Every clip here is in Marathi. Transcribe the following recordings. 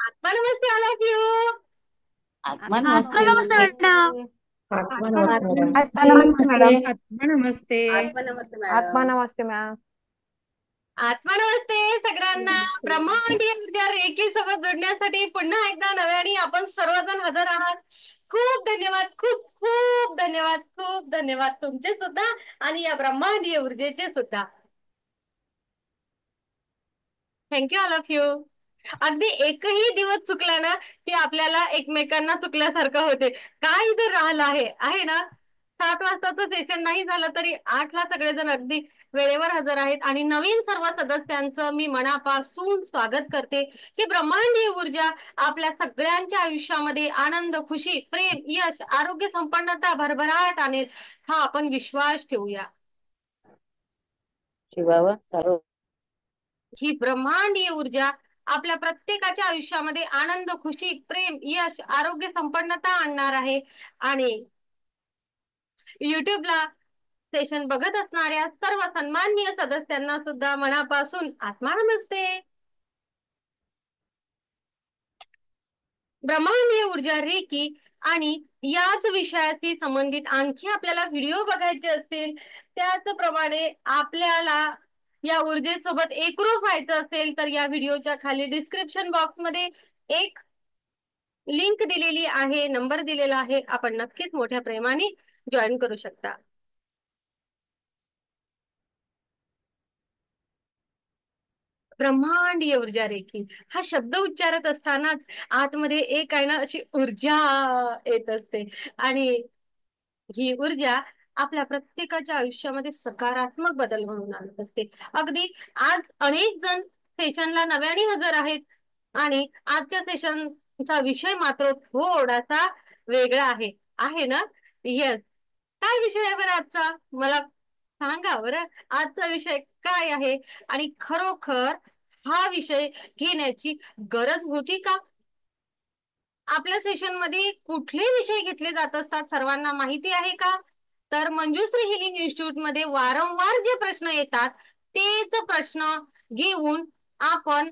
आत्मा नमस्ते ऑल ऑफ यू. आत्मा आत्मा नमस्ते. नमस्ते मॅडम. आत्मा आत्मा नमस्ते मॅडम. नमस्ते. आत्मा नमस्ते मॅडम. आत्मा नमस्ते. आत्मा नमस्ते आत्मा मॅडम. नमस्ते मॅम. आत्मा नमस्ते सगळ्यांना. ब्रह्मांडीय ऊर्जा रेकी सोबत जोडण्यासाठी पुन्हा एकदा नव्याने आपण सर्वजण हजर आहात. खूप धन्यवाद, खूप खूप धन्यवाद, खूप धन्यवाद तुमचे सुद्धा आणि या ब्रह्मांडीय ऊर्जेचे सुद्धा. Thank you all of you. अगदी एकही दिवस चुकला ना की आपल्याला एकमेकांना चुकल्यासारखं होते. काय इथं राहिलं आहे ना. 7 वाजताचं सेशन नाही झालं तरी 8ला सगळेजण अगदी वेळेवर हजर आहेत आणि नवीन सर्व सदस्यांचं मी मनापासून स्वागत करते. ही ब्रह्मांडीय ऊर्जा आपल्या सगळ्यांच्या आयुष्यामध्ये आनंद, खुशी, प्रेम, यश, आरोग्य, संपन्नता, भरभराट आणेल हा आपण विश्वास ठेवूया. शिवावा चालू. ही ब्रह्मांडीय ऊर्जा आपल्या प्रत्येकाच्या आयुष्यामध्ये आनंद, खुशी, प्रेम, यश, आरोग्य, संपन्नता आणणार आहे. आणि युट्यूबला सेशन बघत असणाऱ्या सर्व सन्माननीय सदस्यांना सुद्धा मनापासून आत्मा नमस्ते. ब्रह्मांडीय ऊर्जा रेकी आणि याच विषयाशी संबंधित आणखी आपल्याला व्हिडिओ बघायचे असतील, त्याचप्रमाणे आपल्याला या ऊर्जेसोबत एकरूप व्हायचं असेल तर या व्हिडिओच्या खाली डिस्क्रिप्शन बॉक्समध्ये एक लिंक दिलेली आहे, नंबर दिलेला आहे. आपण नक्कीच मोठ्या प्रेमाने जॉईन करू शकता. ब्रह्मांडीय ऊर्जा रेखी हा शब्द उच्चारत असतानाच आतमध्ये एक आहे ना अशी ऊर्जा येत असते आणि ही ऊर्जा आपल्या प्रत्येकाच्या आयुष्यामध्ये सकारात्मक बदल घडवून आणत असते. अगदी आज अनेक जण सेशनला नव्याने हजर आहेत आणि आजच्या सेशनचा विषय मात्र थोडासा वेगळा आहे. आहे ना? येस. काय विषय आहे बरं आजचा? मला सांगा बरं. आजचा विषय काय आहे आणि खरोखर हा विषय घेण्याची गरज होती का? आपल्या सेशन मध्ये कुठले विषय घेतले जात असतात सर्वांना माहिती आहे का? तर मंजुश्री हिलिंग इन्स्टिट्यूट मध्ये वारंवार जे प्रश्न येतात तेच प्रश्न घेऊन आपण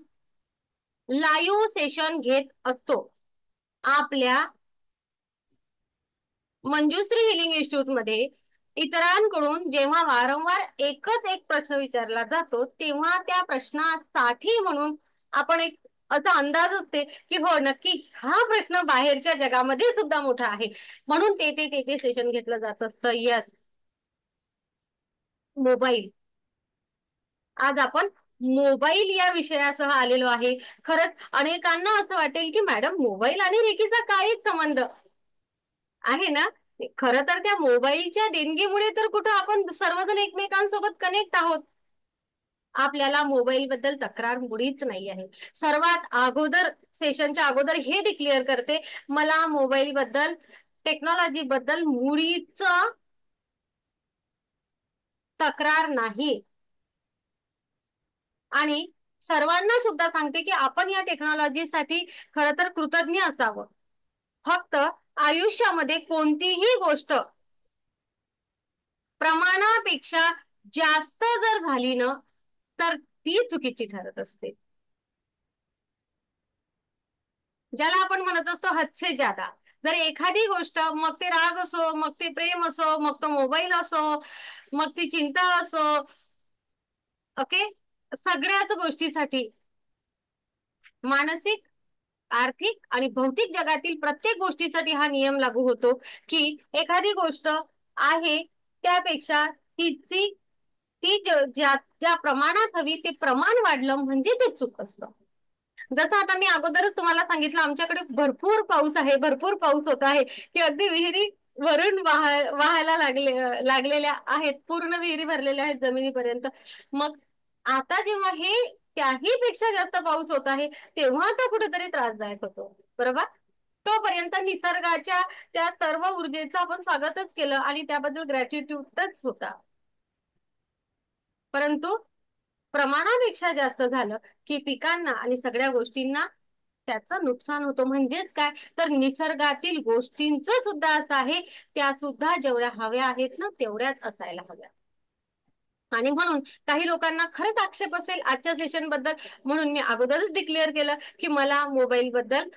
लाईव्ह सेशन घेत असतो. आपल्या मंजुश्री हिलिंग इन्स्टिट्यूट मध्ये इतरांकडून जेव्हा वारंवार एकच एक प्रश्न विचारला जातो तेव्हा त्या प्रश्नासाठी म्हणून आपण एक असा अंदाज असते की हो नक्की हा प्रश्न बाहेरच्या जगामध्ये सुद्धा मोठा आहे म्हणून ते सेशन घेतलं जात असतं. यस. मोबाईल. आज आपण मोबाईल या विषयासह आलेलो आहे. खरंच अनेकांना असं वाटेल की मॅडम मोबाईल आणि रेकीचा काय संबंध आहे ना. खरं तर त्या मोबाईलच्या देणगीमुळे तर कुठं आपण सर्वजण एकमेकांसोबत कनेक्ट आहोत. आपल्याला मोबाईल बद्दल तक्रार मुळीच नाही आहे. सर्वात अगोदर सेशनच्या अगोदर हे डिक्लेअर करते मला मोबाईल बद्दल टेक्नॉलॉजी बद्दल मुळीच तक्रार नाही. आणि सर्वांना सुद्धा सांगते की आपण या टेक्नॉलॉजीसाठी खरं तर कृतज्ञ असावं. फक्त आयुष्यामध्ये कोणतीही गोष्ट प्रमाणापेक्षा जास्त जर झाली ना तर ती चुकीची ठरत असते. ज्याला आपण म्हणत असतो हद से ज्यादा. जर एखादी गोष्ट मग ते राग असो, मग ते प्रेम असो, मग तो मोबाईल असो, मग ती चिंता असो, ओके, सगळ्याच गोष्टीसाठी मानसिक, आर्थिक आणि भौतिक जगातील प्रत्येक गोष्टीसाठी हा नियम लागू होतो की एखादी गोष्ट आहे त्यापेक्षा तिची ती ज्या प्रमाणात हवी ते प्रमाण वाढलं म्हणजे ते चूक असतं. जसं आता मी अगोदरच तुम्हाला सांगितलं आमच्याकडे भरपूर पाऊस आहे, भरपूर पाऊस होत आहे की अगदी विहिरी वरून वाहायला लागलेल्या आहेत. पूर्ण विहिरी भरलेल्या आहेत जमिनीपर्यंत. मग आता जेव्हा हे त्याही पेक्षा जास्त पाऊस होत आहे तेव्हा तो कुठेतरी त्रासदायक होतो. बरोबर. तोपर्यंत निसर्गाच्या त्या सर्व ऊर्जेचं आपण स्वागतच केलं आणि त्याबद्दल ग्रॅटिट्यूडच होता. परंतु प्रमाणापेक्षा जास्त झालं की पिकांना आणि सगळ्या गोष्टींना त्याचं नुकसान होतं. म्हणजेच काय तर निसर्गातील गोष्टींचं सुद्धा असं आहे त्या सुद्धा जेवढ्या हव्या आहेत ना तेवढ्याच असायला हव्या. आणि म्हणून काही लोकांना खरंच आक्षेप असेल आजच्या सेशन बद्दल, म्हणून मी अगोदरच डिक्लेअर केलं की मला मोबाईल बद्दल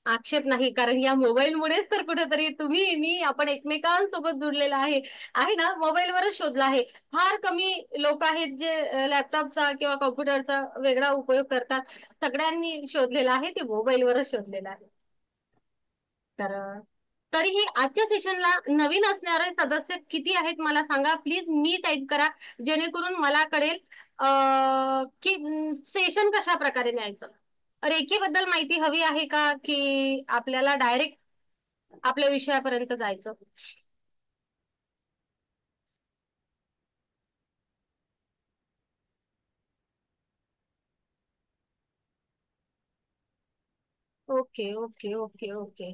आक्षेप नाही, कारण या मोबाईलमुळेच तर कुठेतरी तुम्ही मी आपण एकमेकांसोबत जुडलेला आहे आहे ना, मोबाईलवरच शोधला आहे. फार कमी लोक आहेत जे लॅपटॉपचा किंवा कॉम्प्युटरचा वेगळा उपयोग करतात. सगळ्यांनी शोधलेला आहे ते मोबाईलवरच शोधलेला आहे. तर तरीही आजच्या सेशनला नवीन असणारे सदस्य किती आहेत मला सांगा प्लीज. मी टाईप करा जेणेकरून मला कळेल की सेशन कशा प्रकारे न्यायचं. रेखेबद्दल माहिती हवी आहे का की आपल्याला डायरेक्ट आपल्या विषयापर्यंत जायचं? Okay okay okay okay.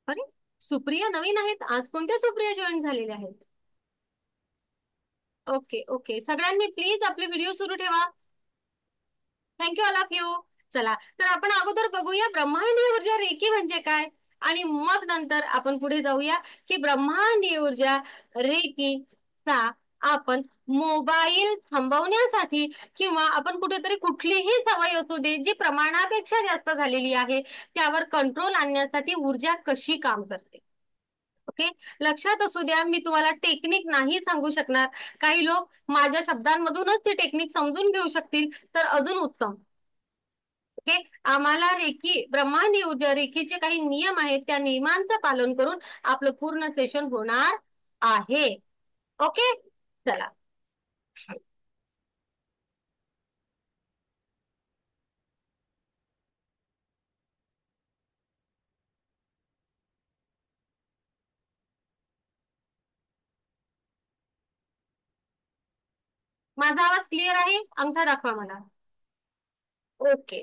अरे, सुप्रिया नवीन आहेत आज. कोणत्या सुप्रिया जॉईन झालेल्या आहेत? ओके ओके, सगळ्यांनी प्लीज आपले व्हिडिओ सुरू ठेवा. Thank you all of you. चला तर आपण अगोदर बघूया ब्रह्मांडीय ऊर्जा रेखी म्हणजे काय, आणि मग नंतर आपण पुढे जाऊया की ब्रह्मांडीय ऊर्जा रेखीचा आपण मोबाईल थांबवण्यासाठी किंवा आपण कुठेतरी कुठलीही सवय असू दे जी प्रमाणापेक्षा जास्त झालेली आहे त्यावर कंट्रोल आणण्यासाठी ऊर्जा कशी काम करते. ओके, लक्षात असू द्या मी तुम्हाला टेक्निक नाही सांगू शकणार. काही लोक माझ्या शब्दांमधूनच ती टेक्निक समजून घेऊ शकतील तर अजून उत्तम. ओके, आम्हाला रेखी ब्रह्मांडीय ऊर्जा रेखीचे काही नियम आहेत त्या नियमांचं पालन करून आपलं पूर्ण सेशन होणार आहे. ओके, चला. माझा आवाज क्लिअर आहे? अंगठा दाखवा मला. ओके.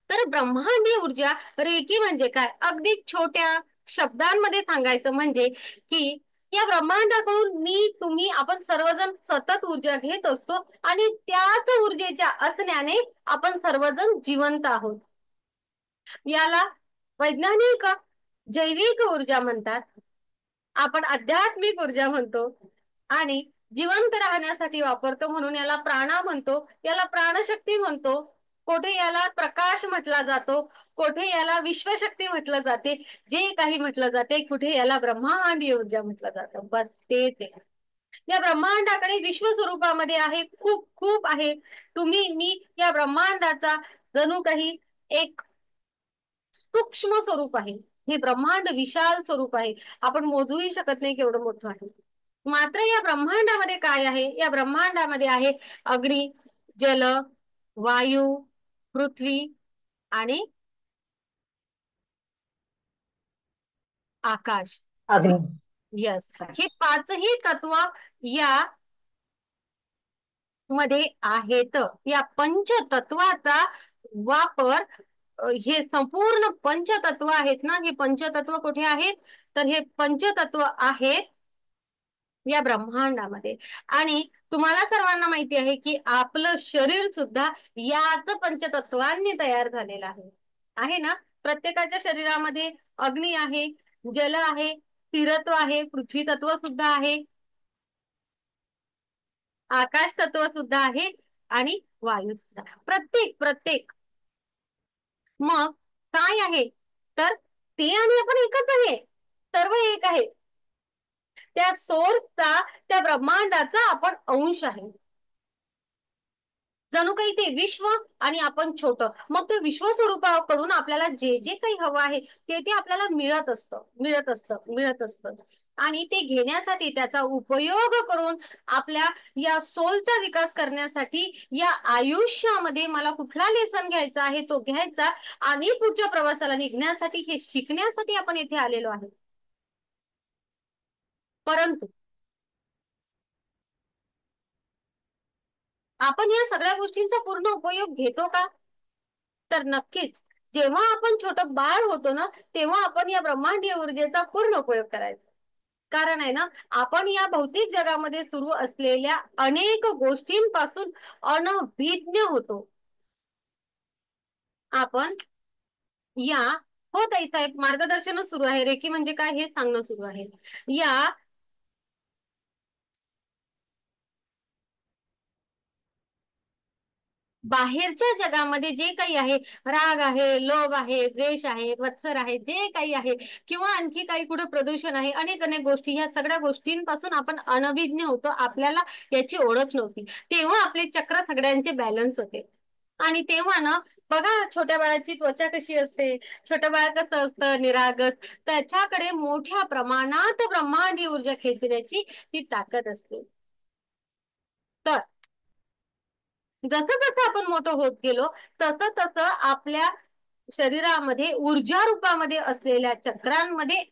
तर ब्रह्मांडीय ऊर्जा रेखी म्हणजे काय, अगदी छोट्या शब्दांमध्ये सांगायचं म्हणजे की या ब्रह्मांडाकडून मी तुम्ही आपण सर्वजण सतत ऊर्जा घेत असतो आणि त्याच ऊर्जेच्या असण्याने आपण सर्वजण जिवंत आहोत. याला वैज्ञानिक जैविक ऊर्जा म्हणतात, आपण आध्यात्मिक ऊर्जा म्हणतो आणि जिवंत राहण्यासाठी वापरतो म्हणून याला प्राणा म्हणतो, याला प्राणशक्ती म्हणतो. कोठे याला प्रकाश म्हटला जातो, कोठे याला विश्वशक्ती म्हटलं जाते, जे काही म्हटलं जाते कुठे याला ब्रह्मांडीय ऊर्जा म्हटलं जातं. बस तेच आहे. या ब्रह्मांडाकडे विश्व स्वरूपामध्ये आहे, खूप खूप आहे. तुम्ही मी या ब्रह्मांडाचा जणू काही एक सूक्ष्म स्वरूप आहे. हे ब्रह्मांड विशाल स्वरूप आहे, आपण मोजूही शकत नाही केवढं मोठं आहे. मात्र या ब्रह्मांडामध्ये काय आहे, या ब्रह्मांडामध्ये आहे अग्नी, जल, वायू, पृथ्वी आणि आकाश. अग्नी. यस, आकाश. हे पाचही तत्व या मध्ये आहेत. या पंचतत्वाचा वापर हे संपूर्ण पंचतत्व आहेत ना, हे पंचतत्व कुठे आहेत तर हे पंचतत्व आहेत या ब्रह्मांडामध्ये. आणि तुम्हाला सर्वांना माहिती आहे की आपलं शरीर सुद्धा याच पंचतत्वांनी तयार झालेलं आहे. आहे ना, प्रत्येकाच्या शरीरामध्ये अग्नी आहे, जल आहे, स्थिरत्व आहे, पृथ्वी तत्व सुद्धा आहे, आकाश तत्व सुद्धा आहे आणि वायू सुद्धा. प्रत्येक प्रत्येक मग काय आहे तर ते आणि आपण एकच आहे, सर्व एक आहे. त्या सोर्सचा त्या ब्रह्मांडाचा आपण अंश आहे. जणू काही ते विश्व आणि आपण छोट. मग ते विश्व स्वरूपाकडून आपल्याला जे जे काही हवं आहे ते ते आपल्याला मिळत असतं मिळत असतं मिळत असतं. आणि ते घेण्यासाठी त्याचा उपयोग करून आपल्या या सोलचा विकास करण्यासाठी या आयुष्यामध्ये मला कुठला लेसन घ्यायचा आहे तो घ्यायचा आणि पुढच्या प्रवासाला निघण्यासाठी हे शिकण्यासाठी आपण इथे आलेलो आहे. परंतु आपण या सगळ्या गोष्टींचा पूर्ण उपयोग घेतो का तर नक्कीच. जेव्हा आपण छोट बाळ होतो ना तेव्हा आपण या ब्रह्मांडीय ऊर्जेचा पूर्ण उपयोग करायचा. कारण आहे ना, आपण या भौतिक जगामध्ये सुरू असलेल्या अनेक गोष्टींपासून अनभिज्ञ होतो. आपण या हो ताई साहेब, मार्गदर्शनच सुरू आहे, रेकी म्हणजे काय हे सांगणं सुरू आहे. या बाहेरच्या जगामध्ये जे काही आहे, राग आहे, लोभ आहे, द्वेष आहे, मत्सर आहे, जे काही आहे, किंवा आणखी काही कुठे प्रदूषण आहे, अनेक अनेक गोष्टी, ह्या सगळ्या गोष्टींपासून आपण अनभिज्ञ होतो, आपल्याला याची ओळख नव्हती. तेव्हा आपले चक्र सगळ्यांचे बॅलन्स होते. आणि तेव्हा ना, बघा छोट्या बाळाची त्वचा कशी असते, छोटं बाळ कसं असतं, निरागस, त्याच्याकडे मोठ्या प्रमाणात ब्रह्मांडीय ऊर्जा खेचण्याची ती ताकद असते. तर जसं जसं आपण मोठं होत गेलो, तसं तसं आपल्या शरीरामध्ये ऊर्जा रूपामध्ये असलेल्या चक्रांमध्ये,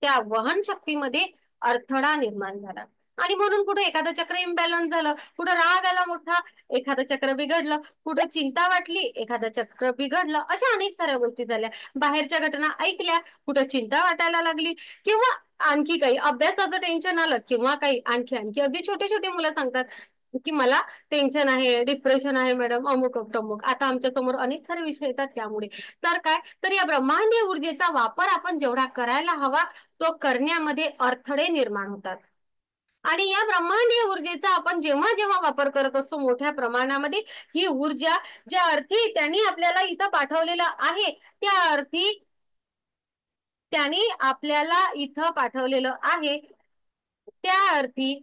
त्या वहन शक्तीमध्ये अडथळा निर्माण झाला. आणि म्हणून कुठे एखादं चक्र इम्बॅलन्स झालं, कुठं राग आला मोठा, एखादं चक्र बिघडलं, कुठं चिंता वाटली, एखादं चक्र बिघडलं, अशा अनेक साऱ्या गोष्टी झाल्या. बाहेरच्या घटना ऐकल्या, कुठं चिंता वाटायला लागली, किंवा आणखी काही अभ्यासाचं टेन्शन आलं, किंवा काही आणखी आणखी अगदी छोटे छोटे मुलं सांगतात की मला टेन्शन आहे, डिप्रेशन आहे मॅडम, अमुक तमुक. आता आमच्या समोर अनेक सारे विषय येतात त्यामुळे. तर काय, तर या ब्रह्मांडीय ऊर्जेचा वापर आपण जेवढा करायला हवा, तो करण्यामध्ये अडथळे निर्माण होतात. आणि या ब्रह्मांडीय ऊर्जेचा आपण जेव्हा जेव्हा वापर करत असतो मोठ्या प्रमाणामध्ये, ही ऊर्जा ज्या अर्थी त्यांनी आपल्याला इथं पाठवलेलं आहे, त्या अर्थी त्यांनी आपल्याला इथं पाठवलेलं आहे, त्या अर्थी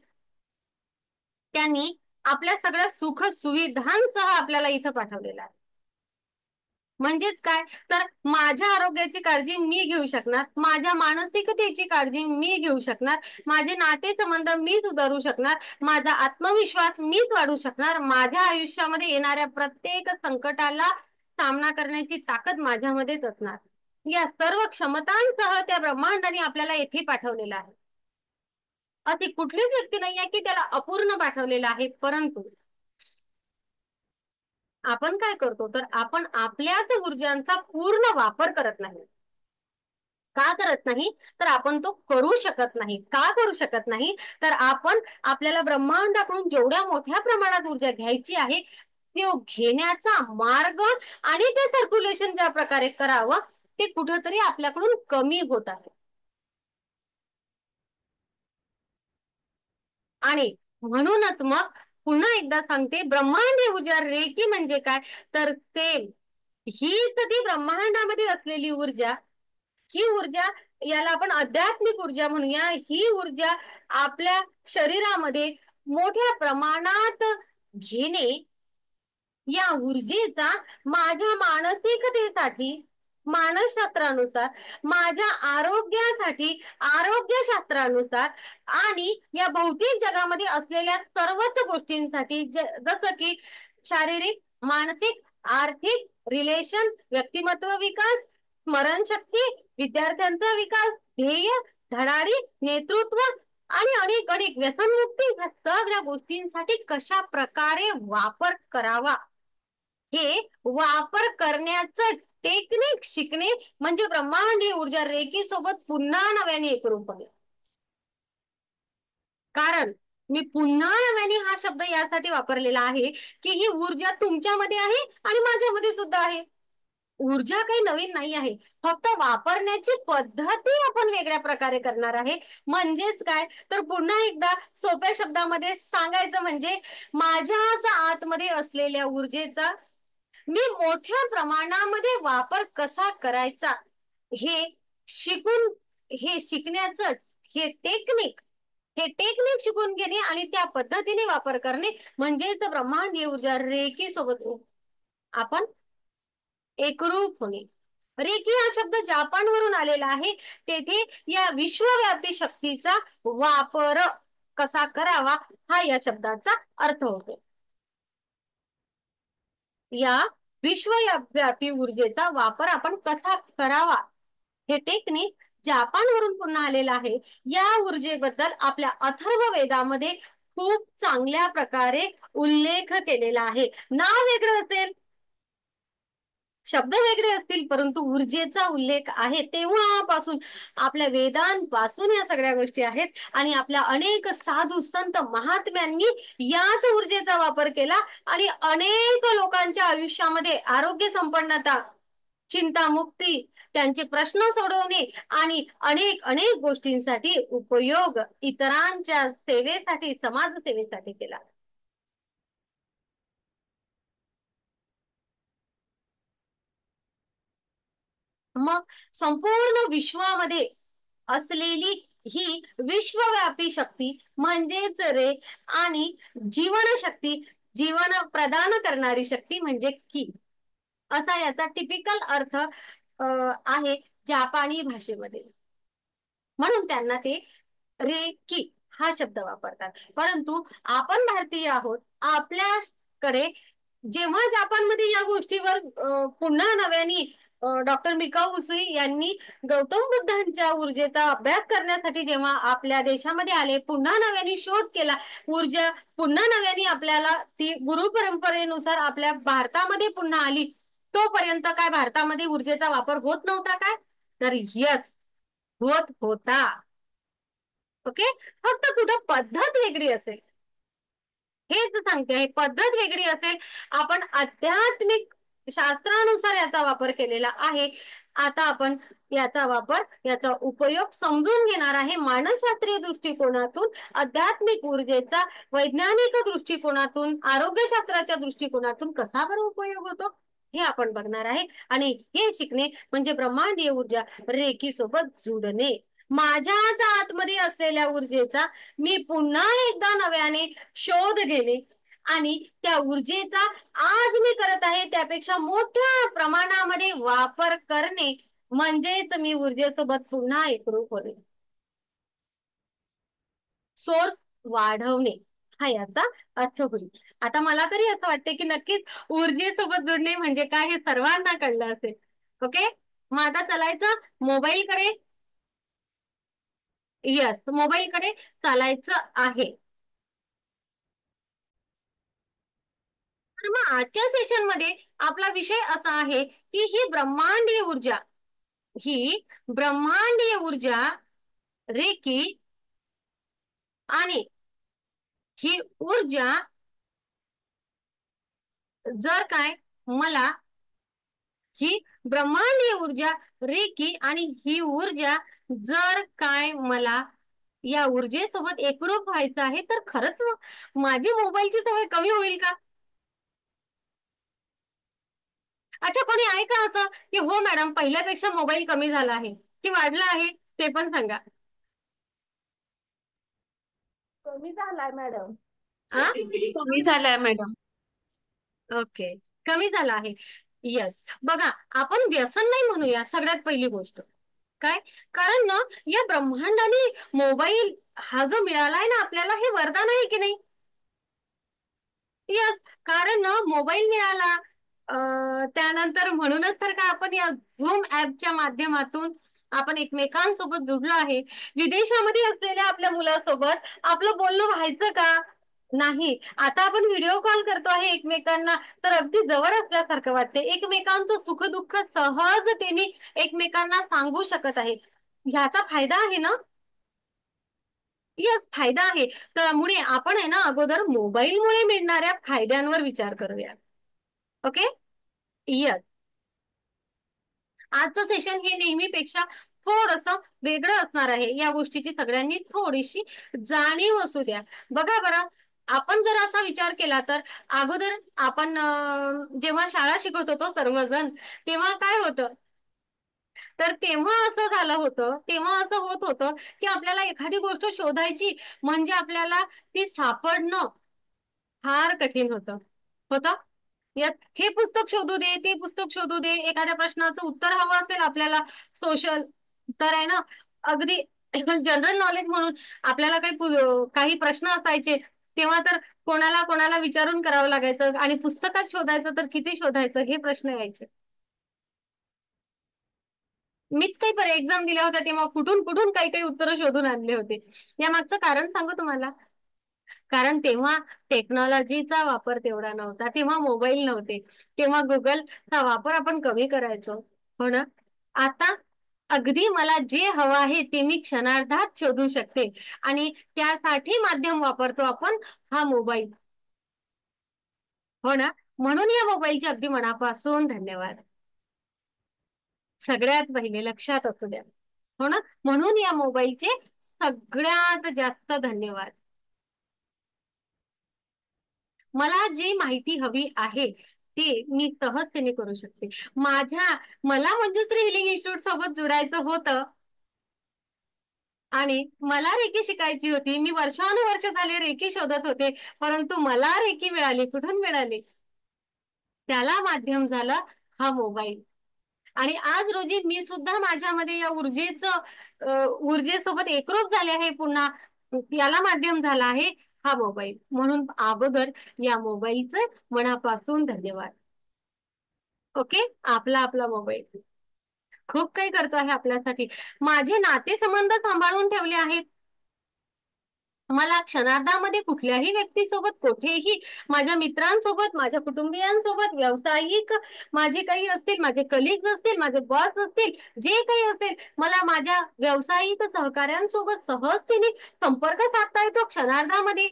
त्यांनी आपल्या सगळ्या सुख सुविधांसह आपल्याला इथं पाठवलेलं आहे. म्हणजेच काय, तर माझ्या आरोग्याची काळजी मी घेऊ शकणार, माझ्या मानसिकतेची काळजी मी घेऊ शकणार, माझे नातेसंबंध मी सुधारू शकणार, माझा आत्मविश्वास मीच वाढवू शकणार, माझ्या आयुष्यामध्ये येणाऱ्या प्रत्येक संकटाला सामना करण्याची ताकद माझ्यामध्येच असणार. या सर्व क्षमतांसह त्या ब्रह्मांडाने आपल्याला येथे पाठवलेलं आहे. अशी कुठलीच व्यक्ती नाही आहे की त्याला अपूर्ण पाठवलेलं आहे. परंतु आपण काय करतो, तर आपण आपल्याच ऊर्जांचा पूर्ण वापर करत नाही. का करत नाही, तर आपण तो करू शकत नाही. का करू शकत नाही, तर आपण आपल्याला ब्रह्मांडाकडून जेवढ्या मोठ्या प्रमाणात ऊर्जा घ्यायची आहे, तो घेण्याचा मार्ग आणि ते सर्क्युलेशन ज्या प्रकारे करावं, ते कुठंतरी आपल्याकडून कमी होत आहे. आणि म्हणूनच मग पुन्हा एकदा सांगते, ब्रह्मांडीय ऊर्जा रेकी म्हणजे काय, तर ते हीच ती ब्रह्मांडामध्ये असलेली ऊर्जा, ही ऊर्जा, याला आपण आध्यात्मिक ऊर्जा म्हणूया, ही ऊर्जा आपल्या शरीरामध्ये मोठ्या प्रमाणात घेणे, या ऊर्जेचा माझ्या मानसिकतेसाठी, मानसशास्त्रानुसार, माझ्या आरोग्यासाठी, आरोग्यशास्त्रानुसार, आणि या भौतिक जगामध्ये असलेल्या सर्वच गोष्टींसाठी, जसं की शारीरिक, मानसिक, आर्थिक, रिलेशन, व्यक्तिमत्व विकास, स्मरणशक्ती, विद्यार्थ्यांचा विकास, ध्येय, धडाडी, नेतृत्व, आणि अनेक अनेक व्यसनमुक्ती, ह्या सगळ्या गोष्टींसाठी कशा प्रकारे वापर करावा, हे वापर करण्याचं टेक्निक शिकणे म्हणजे ब्रह्मांडीय ऊर्जा रेकी सोबत पुन्हा नव्याने एकरूप होणे. कारण मी पुन्हा नव्याने हा शब्द यासाठी वापरलेला आहे की ही ऊर्जा तुमच्यामध्ये आहे आणि माझ्यामध्ये सुद्धा आहे. ऊर्जा काही नवीन नाही आहे, फक्त वापरण्याची पद्धती आपण वेगळ्या प्रकारे करणार आहे. म्हणजेच काय, तर पुन्हा एकदा सोप्या शब्दामध्ये सांगायचं म्हणजे, माझ्याच आतमध्ये असलेल्या ऊर्जेचा मी मोठ्या प्रमाणामध्ये वापर कसा करायचा, हे शिकून, हे शिकण्याचं, हे टेक्निक शिकून घेणे आणि त्या पद्धतीने वापर करणे, म्हणजेच ब्रह्मांडीय ऊर्जा रेकी सोबत आपण एकरूप होणे. रेकी हा शब्द जापान वरून आलेला आहे. तेथे या विश्वव्यापी शक्तीचा वापर कसा करावा, हा या शब्दाचा अर्थ होतो. या विश्वव्यापी ऊर्जेचा वापर आपण कसा करावा, हे टेक्निक जापान वरून पुन्हा आलेलं आहे. या ऊर्जेबद्दल आपल्या अथर्व वेदामध्ये खूप चांगल्या प्रकारे उल्लेख केलेला आहे. नाव वेगळं असेल, शब्द वेगळे असतील, परंतु ऊर्जेचा उल्लेख आहे. तेव्हापासून आपल्या वेदांपासून या सगळ्या गोष्टी आहेत. आणि आपल्या अनेक साधू संत महात्म्यांनी याच ऊर्जेचा वापर केला आणि अनेक लोकांच्या आयुष्यामध्ये आरोग्य संपन्नता, चिंतामुक्ती, त्यांचे प्रश्न सोडवणे आणि अनेक अनेक गोष्टींसाठी उपयोग इतरांच्या सेवेसाठी, समाज सेवेसाठी केला. मग संपूर्ण विश्वामध्ये असलेली ही विश्वव्यापी शक्ती म्हणजेच रे, आणि जीवनशक्ती, जीवन प्रदान करणारी शक्ती म्हणजे की, असा याचा टिपिकल अर्थ आहे जापानी भाषेमध्ये. म्हणून त्यांना ते रे की हा शब्द वापरतात. परंतु आपण भारतीय आहोत, आपल्याकडे जेव्हा जपानमध्ये या गोष्टीवर पुन्हा नव्याने डॉक्टर मिकाऊ उसुई यांनी गौतम बुद्धांच्या ऊर्जेचा अभ्यास करण्यासाठी जेव्हा आपल्या देशामध्ये आले, पुन्हा नव्याने शोध केला, ऊर्जा पुन्हा नव्याने आपल्याला ती गुरु परंपरेनुसार आपल्या भारतामध्ये पुन्हा आली, तोपर्यंत काय भारतामध्ये ऊर्जेचा वापर होत नव्हता काय? तर यस, होत होता. ओके, फक्त कुठं पद्धत वेगळी असेल, हेच सांगते आहे, पद्धत वेगळी असेल. आपण आध्यात्मिक शास्त्रानुसार याचा वापर केलेला आहे. आता आपण याचा वापर, याचा उपयोग समजून घेणार आहे मानसशास्त्रीय दृष्टिकोनातून, आध्यात्मिक ऊर्जेचा वैज्ञानिक दृष्टिकोनातून, आरोग्यशास्त्राच्या दृष्टिकोनातून कसा बरं उपयोग होतो हे आपण बघणार आहे. आणि हे शिकणे म्हणजे ब्रह्मांडीय ऊर्जा रेकी सोबत जुडणे, माझ्याच आतमध्ये असलेल्या ऊर्जेचा मी पुन्हा एकदा नव्याने शोध घेणे आणि त्या ऊर्जेचा आज मी करत आहे त्यापेक्षा मोठ्या प्रमाणामध्ये वापर करणे, म्हणजेच मी ऊर्जेसोबत पुन्हा एकरूप होणे, सोर्स वाढवणे, हा याचा अर्थ होईल. आता मला तरी असं वाटते की नक्कीच ऊर्जेसोबत जोडणे म्हणजे काय हे सर्वांना कळलं असेल. ओके, मग आता चालायचं मोबाईल कडे. यस, मोबाईल कडे चालायचं आहे. तर मग आजच्या सेशन मध्ये आपला विषय असा आहे की ही ब्रह्मांडीय ऊर्जा, ही ब्रह्मांडीय ऊर्जा रेकी, आणि ही ऊर्जा जर काय मला, ही ब्रह्मांडीय ऊर्जा रेकी आणि ही ऊर्जा जर काय मला या ऊर्जेसोबत एकरूप व्हायचं आहे, तर खरंच माझी मोबाईलची सवय कमी होईल का? अच्छा, कोणी आहे का असं की हो मॅडम पहिल्यापेक्षा मोबाईल कमी झाला आहे की वाढला आहे, ते पण सांगा. कमी झालाय मॅडम. आ, कमी झालाय मॅडम. ओके, कमी झाला आहे. येस, बघा, आपण व्यसन नाही म्हणूया सगळ्यात पहिली गोष्ट. काय, कारण ना या ब्रह्मांडाने मोबाईल हा जो मिळालाय ना आपल्याला, हे वरदान आहे की नाही? यस, कारण ना मोबाईल मिळाला, त्यानंतर म्हणूनच तर का आपण या झूम ऍपच्या माध्यमातून आपण एकमेकांसोबत जुडलो आहे. विदेशामध्ये असलेल्या आपल्या मुलासोबत आपलं बोलणं व्हायचं का? नाही. आता आपण व्हिडिओ कॉल करतो आहे एकमेकांना, तर अगदी जवळ असल्यासारखं वाटते, एकमेकांचं सुखदुःख सहजतेने एकमेकांना सांगू शकत आहे. ह्याचा फायदा आहे ना? यस, फायदा आहे. त्यामुळे आपण आहे ना अगोदर मोबाईलमुळे मिळणाऱ्या फायद्यांवर विचार करूया. ओके, यस, आजचं सेशन हे नेहमीपेक्षा थोडंसं वेगळं असणार आहे. या गोष्टीची सगळ्यांनी थोडीशी जाणीव असू द्या. बघा बरं, आपण जर असा विचार केला तर अगोदर आपण जेव्हा शाळा शिकत होतो सर्वजण, तेव्हा काय होतं, तर तेव्हा असं झालं होतं, तेव्हा असं होत होतं की आपल्याला एखादी गोष्ट शोधायची म्हणजे आपल्याला ती सापडणं फार कठीण होतं. होतं, यात हे पुस्तक शोधू दे, ते पुस्तक शोधू दे, एखाद्या प्रश्नाचं उत्तर हवं असेल आपल्याला सोशल, तर आहे ना अगदी जनरल नॉलेज म्हणून आपल्याला काही प्रश्न असायचे, तेव्हा तर कोणाला कोणाला विचारून करावं लागायचं, आणि पुस्तकात शोधायचं तर किती शोधायचं हे प्रश्न यायचे. मीच काही एक्झाम दिल्या होत्या तेव्हा कुठून कुठून काही काही उत्तरं शोधून आणले होते. या मागचं कारण सांगू तुम्हाला. कारण तेव्हा टेक्नॉलॉजीचा वापर तेवढा नव्हता, तेव्हा मोबाईल नव्हते, तेव्हा गुगलचा वापर आपण कमी करायचो. हो ना? आता अगदी मला जे हवं आहे ते मी क्षणार्धात शोधू शकते, आणि त्यासाठी माध्यम वापरतो आपण, हा मोबाईल. हो ना? म्हणून या मोबाईलचे अगदी मनापासून धन्यवाद. सगळ्यात पहिले लक्षात असू द्या. हो ना? म्हणून या मोबाईलचे सगळ्यात जास्त धन्यवाद. मला जी माहिती हवी आहे ते मी सहजतेने करू शकते. मला मंजुश्री हिलिंग इन्स्टिट्यूट सोबत जुडायचं होतं आणि मला रेकी शिकायची होती. मी वर्षानुवर्ष झाले रेकी शोधत होते, परंतु मला रेकी मिळाली. कुठून मिळाली? त्याला माध्यम झालं हा मोबाईल. आणि आज रोजी मी सुद्धा माझ्यामध्ये या ऊर्जेसोबत एकरूप झाले आहे पुन्हा. याला माध्यम झाला आहे हा मोबाईल. म्हणून अगोदर या मोबाईलचं मनापासून धन्यवाद. ओके. आपला आपला मोबाईल खूप काही करतो आहे आपल्यासाठी. माझे नातेसंबंध सांभाळून ठेवले आहेत. मला क्षणार्धामध्ये कुठल्याही व्यक्तीसोबत कुठेही, माझ्या मित्रांसोबत, माझ्या कुटुंबियांसोबत, व्यावसायिक माझे काही असतील, माझे कलिग्स असतील, माझे बॉस असतील, जे काही असेल, मला माझ्या व्यावसायिक सहकाऱ्यांसोबत सहजतेने संपर्क साधता येतो. क्षणार्धामध्ये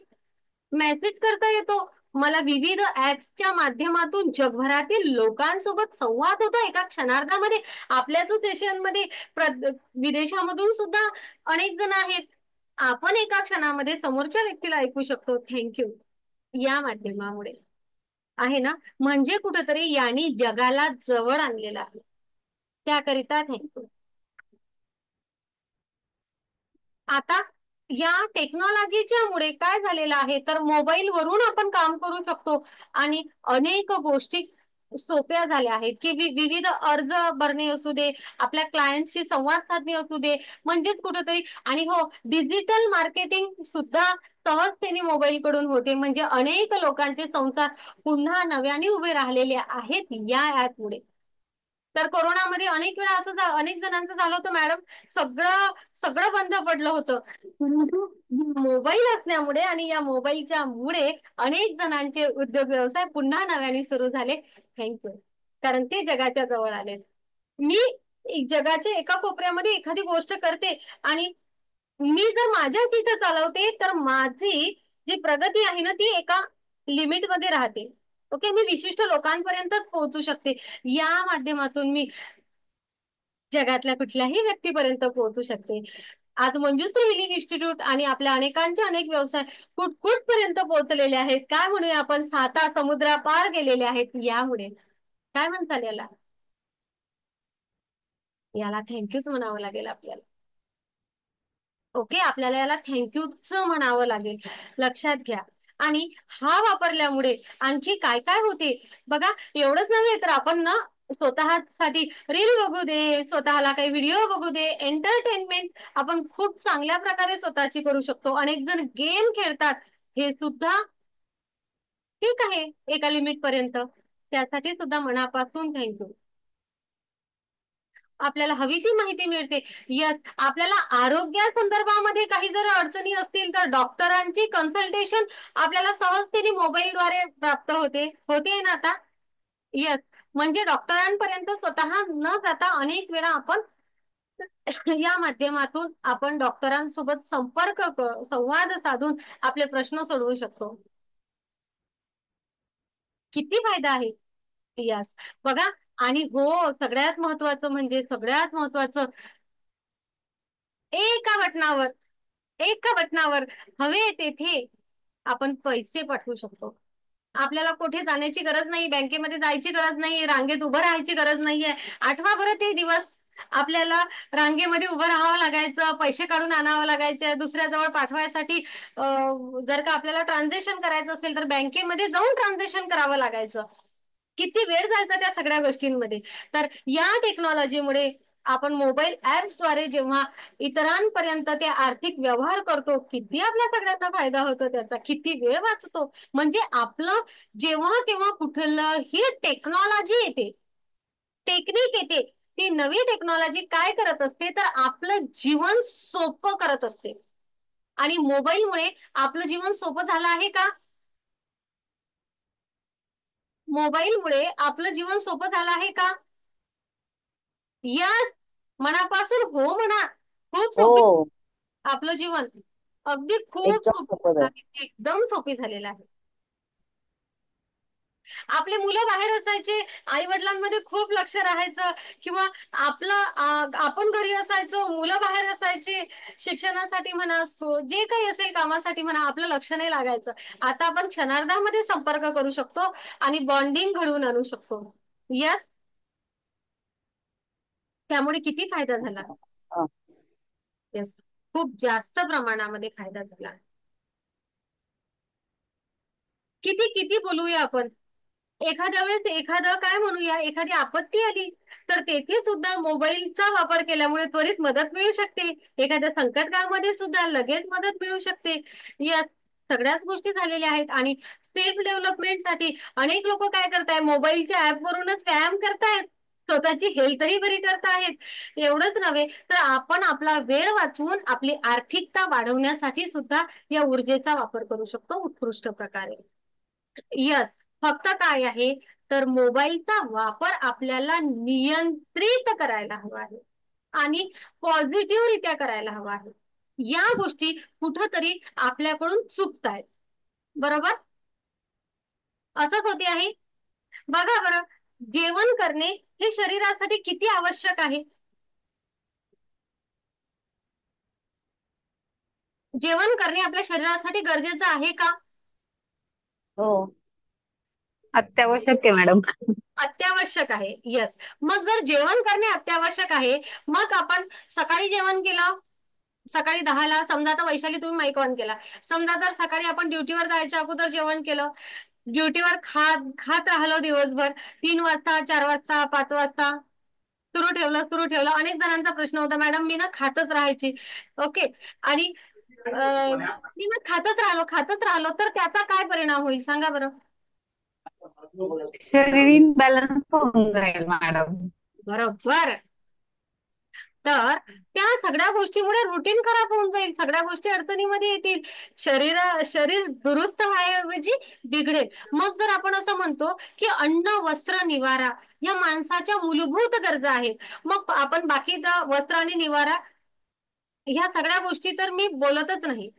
मेसेज करता येतो. मला विविध ऍप्सच्या माध्यमातून जगभरातील लोकांसोबत संवाद होतो एका क्षणार्धामध्ये. आपल्याच सेशनमध्ये विदेशामधून सुद्धा अनेक जण आहेत. आपण एका क्षणामध्ये समोरच्या व्यक्तीला ऐकू शकतो. थँक्यू या माध्यमामुळे. आहे ना? म्हणजे कुठेतरी यांनी जगाला जवळ आणलेलं आहे. त्याकरिता थँक्यू. आता या टेक्नॉलॉजीच्या मुळे काय झालेलं आहे, तर मोबाईल वरून आपण काम करू शकतो आणि अनेक गोष्टी सोप्या झाल्या आहेत की विविध अर्ज भरणे असू दे, आपल्या क्लायंटशी संवाद साधणे असू दे, म्हणजेच कुठेतरी. आणि हो, डिजिटल मार्केटिंग सुद्धा सहजतेने मोबाईल कडून होते. म्हणजे अनेक लोकांचे संसार पुन्हा नव्याने उभे राहिलेले आहेत या ऍप मुळे. तर कोरोनामध्ये अनेक वेळा अनेक जणांचं झालं होतं मॅडम, सगळं सगळं बंद पडलं होतं. परंतु मोबाईल असल्यामुळे आणि या मोबाईलच्या मुळे अनेक जणांचे उद्योग व्यवसाय पुन्हा नव्याने सुरू झाले. थँक्यू. कारण ते जगाच्या जवळ आले. मी जगाच्या एका कोपऱ्यामध्ये एखादी गोष्ट करते आणि मी जर माझ्याच इथं चालवते, तर माझी जी प्रगती आहे ना, ती एका लिमिट मध्ये राहते. ओके. मी विशिष्ट लोकांपर्यंतच पोहोचू शकते. या माध्यमातून मी जगातल्या कुठल्याही व्यक्तीपर्यंत पोहोचू शकते. आज मंजुश्री हिलिंग इन्स्टिट्यूट आणि आपल्या अनेकांचे अनेक व्यवसाय कुठकुठपर्यंत पोहोचलेले आहेत. काय म्हणूया आपण, 7 समुद्रापार गेलेले आहेत यामुळे. काय म्हणताल याला? याला थँक्यूच म्हणावं लागेल आपल्याला. ओके. आपल्याला याला थँक्यूच म्हणावं लागेल. लक्षात घ्या. आणि हा वापरल्यामुळे आणखी काय काय होते बघा. एवढंच नव्हे तर आपण ना स्वतःसाठी रील बघू दे, स्वतःला काही व्हिडिओ बघू दे, एंटरटेनमेंट आपण खूप चांगल्या प्रकारे स्वतःची करू शकतो. अनेक जण गेम खेळतात, हे सुद्धा ठीक आहे एका लिमिट पर्यंत. त्यासाठी सुद्धा मनापासून थँक्यू. आपल्याला हवी ती माहिती मिळते. यस. आपल्याला आरोग्या संदर्भामध्ये काही जर अडचणी असतील तर डॉक्टरांची कन्सल्टेशन आपल्याला सहजतेने मोबाईलद्वारे प्राप्त होते ना आता. येस. म्हणजे डॉक्टरांपर्यंत स्वतः न जाता अनेक वेळा आपण या माध्यमातून आपण डॉक्टरांसोबत संवाद साधून आपले प्रश्न सोडवू शकतो. किती फायदा आहे. यस. बघा. आणि हो, सगळ्यात महत्वाचं, एका बटनावर एका बटनावर हवे तेथे आपण पैसे पाठवू शकतो. आपल्याला कुठे जाण्याची गरज नाही, बँकेमध्ये जायची गरज नाही, रांगेत उभं राहायची गरज नाहीये. आठवा बरं ते दिवस. आपल्याला रांगेमध्ये उभं राहावं लागायचं, पैसे काढून आणावं लागायचं दुसऱ्याजवळ पाठवायसाठी. जर का आपल्याला ट्रान्झॅक्शन करायचं असेल तर बँकेमध्ये जाऊन ट्रान्झॅक्शन करावं लागायचं. किती वेळ जायचा त्या सगळ्या गोष्टींमध्ये. तर या टेक्नॉलॉजीमुळे आपण मोबाईल ऍप्सद्वारे जेव्हा इतरांपर्यंत ते आर्थिक व्यवहार करतो, किती आपल्या सगळ्यांना फायदा होतो त्याचा, किती वेळ वाचतो. म्हणजे आपलं जेव्हा केव्हा कुठलंही टेक्नॉलॉजी येते, टेक्निक येते, ती नवी टेक्नॉलॉजी काय करत असते, तर आपलं जीवन सोपं करत असते. आणि मोबाईलमुळे आपलं जीवन सोपं झालं आहे का? मोबाईलमुळे आपलं जीवन सोपं झालं आहे का? या मनापासून हो म्हणा. खूप सोपी. हो, आपलं जीवन अगदी खूप एकदम सोपी सोपं आहे. एकदम सोपी झालेलं आहे. आपले मुलं बाहेर असायचे, आई वडिलांमध्ये खूप लक्ष राहायचं, किंवा आपण घरी असायचो, मुलं बाहेर असायचे, शिक्षणासाठी म्हणा असतो जे काही असेल कामासाठी म्हणा, आपलं लक्ष नाही लागायचं. आता आपण क्षणार्धामध्ये संपर्क करू शकतो आणि बॉन्डिंग घडवून आणू शकतो. यस, त्यामुळे किती फायदा झाला. हा. यस, खूप जास्त प्रमाणामध्ये फायदा झाला. किती किती बोलूया आपण. एखाद्या वेळेस एखादं काय म्हणूया, एखादी आपत्ती आली तर तेथे सुद्धा मोबाईलचा वापर केल्यामुळे त्वरित मदत मिळू शकते. एखाद्या संकट काळामध्ये सुद्धा लगेच मदत मिळू शकते. या सगळ्याच गोष्टी झालेल्या आहेत. आणि सेल्फ डेव्हलपमेंटसाठी अनेक लोक काय करतायत, मोबाईलच्या ऍप वरूनच व्यायाम करतायत, स्वतःची हेल्थही बरी करतायत. एवढंच नव्हे तर आपण आपला वेळ वाचवून आपली आर्थिकता वाढवण्यासाठी सुद्धा या ऊर्जेचा वापर करू शकतो उत्कृष्ट प्रकारे. यस, फक्त काय आहे तर मोबाईलचा वापर आपल्याला नियंत्रित करायला हवा आहे आणि पॉझिटिव्ह रित्या करायला हवा आहे. या गोष्टी कुठंतरी आपल्याकडून चुकतायत. बरोबर, असंच होते आहे. बघा बरं, जेवण करणे हे शरीरासाठी किती आवश्यक आहे. जेवण करणे आपल्या शरीरासाठी गरजेचं आहे का? हो, अत्यावश्यक आहे मॅडम. अत्यावश्यक आहे. यस, मग जर जेवण करणे अत्यावश्यक आहे, मग आपण सकाळी जेवण केलं, सकाळी 10ला समजा, आता वैशाली तुम्ही माईक ऑन केला, समजा जर सकाळी आपण ड्युटीवर जायच्या अगोदर जेवण केलं, ड्युटीवर खात खात राहिलो दिवसभर, 3 वाजता, 4 वाजता, 5 वाजता सुरू ठेवलं. अनेक जणांचा प्रश्न होता, मॅडम मी ना खातच राहायची. ओके, आणि मी मग खातच राहिलो तर त्याचा काय परिणाम होईल सांगा बरं. शरीर इम्बॅलन्स होऊन जाईल मॅडम. बरोबर. तर त्या सगळ्या गोष्टीमुळे रुटीन खराब होऊन जाईल, सगळ्या गोष्टी अडचणीमध्ये येतील, शरीर दुरुस्त व्हायऐवजी बिघडेल. मग जर आपण असं म्हणतो की अन्न वस्त्र निवारा या माणसाच्या मूलभूत गरजा आहेत, मग आपण बाकी वस्त्र आणि निवारा ह्या सगळ्या गोष्टी तर मी बोलतच नाही.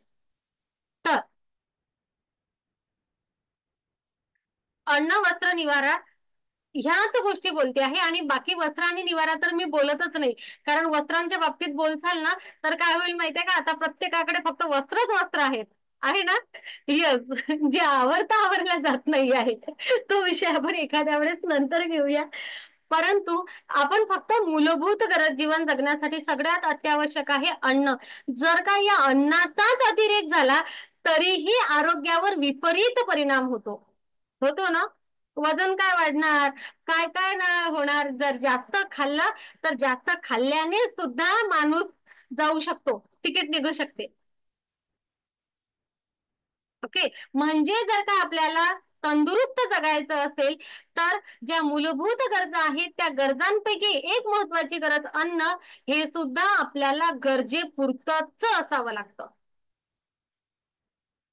तर अन्न वस्त्र निवारा ह्याच गोष्टी बोलते आहे, आणि बाकी वस्त्र आणि निवारा तर मी बोलतच नाही. कारण वस्त्रांच्या बाबतीत बोलसाल ना तर काय होईल माहितीये का, आता प्रत्येकाकडे फक्त वस्त्रच वस्त्र आहेत, आहे ना. यस, जे आवरल्या जात नाही आहे, तो विषय आपण एखाद्या वेळेस नंतर घेऊया. परंतु आपण फक्त मूलभूत गरज जीवन जगण्यासाठी सगळ्यात अत्यावश्यक आहे अन्न. जर का या अन्नाचाच अतिरेक झाला तरीही आरोग्यावर विपरीत परिणाम होतो ना. वजन काय वाढणार, काय काय ना होणार. जर जास्त खाल्लं तर जास्त खाल्ल्याने सुद्धा माणूस जाऊ शकतो, तिकीट निघू शकते. ओके, म्हणजे जर का आपल्याला तंदुरुस्त जगायचं असेल तर ज्या मूलभूत गरजा आहेत त्या गरजांपैकी एक महत्वाची गरज अन्न, हे सुद्धा आपल्याला गरजेपुरतच असावं लागतं.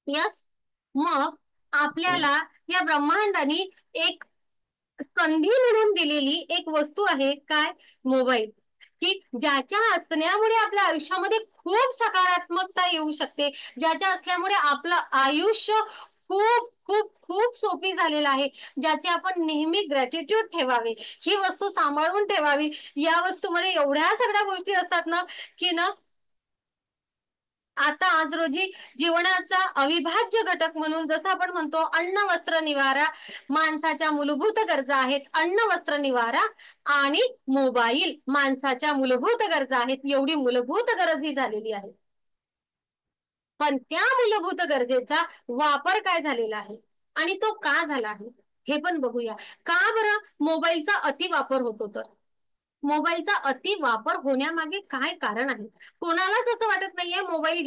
यस, मग आपल्याला या ब्रह्मांडाने एक संधी मिळून दिलेली एक वस्तू आहे काय, मोबाईल, की ज्याच्या असण्यामुळे आपल्या आयुष्यामध्ये खूप सकारात्मकता येऊ शकते, ज्याच्या असल्यामुळे आपलं आयुष्य खूप खूप खूप सोपी झालेलं आहे, ज्याचे आपण नेहमी ग्रॅटिट्यूड ठेवावे, ही वस्तू सांभाळून ठेवावी. या वस्तूमध्ये एवढ्या सगळ्या गोष्टी असतात ना की ना, आता आज रोजी जीवनाचा अविभाज्य घटक म्हणून जसं आपण म्हणतो अन्न वस्त्र निवारा, माणसाच्या मूलभूत गरजा आहेत अन्न वस्त्र निवारा, आणि मोबाईल माणसाच्या मूलभूत गरजा आहेत, एवढी मूलभूत गरज ही झालेली आहे. पण त्या मूलभूत गरजेचा वापर काय झालेला आहे आणि तो का झाला आहे हे पण बघूया. का बरं मोबाईलचा अति वापर होतो, तर मोबाईलचा अति वापर होण्यामागे काय कारण आहे. कोणालाच असं वाटत नाहीये मोबाईल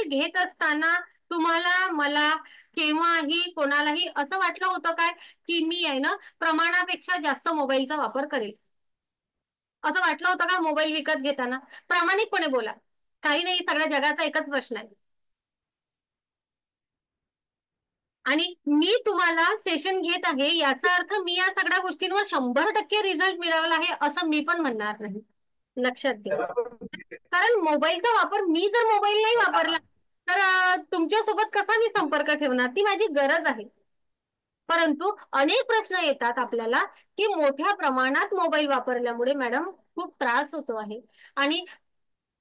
घेत असताना तुम्हाला मला केव्हाही कोणालाही असं वाटलं होतं काय की मी आहे ना प्रमाणापेक्षा जास्त मोबाईलचा वापर करेल. असं वाटलं होतं का मोबाईल विकत घेताना? प्रामाणिकपणे बोला. काही नाही, सगळ्या जगाचा एकच प्रश्न आहे. आणि मी तुम्हाला सेशन घेत आहे याचा अर्थ मी या सगळ्या गोष्टींवर 100% रिझल्ट मिळवला आहे असं मी पण म्हणणार नाही. लक्षात घ्या. कारण मोबाईलचा वापर, मी जर मोबाईल नाही वापरला तर तुमच्या सोबत कसा मी संपर्क ठेवणार, ती माझी गरज आहे. परंतु अनेक प्रश्न येतात आपल्याला की मोठ्या प्रमाणात मोबाईल वापरल्यामुळे मॅडम खूप त्रास होतो आहे आणि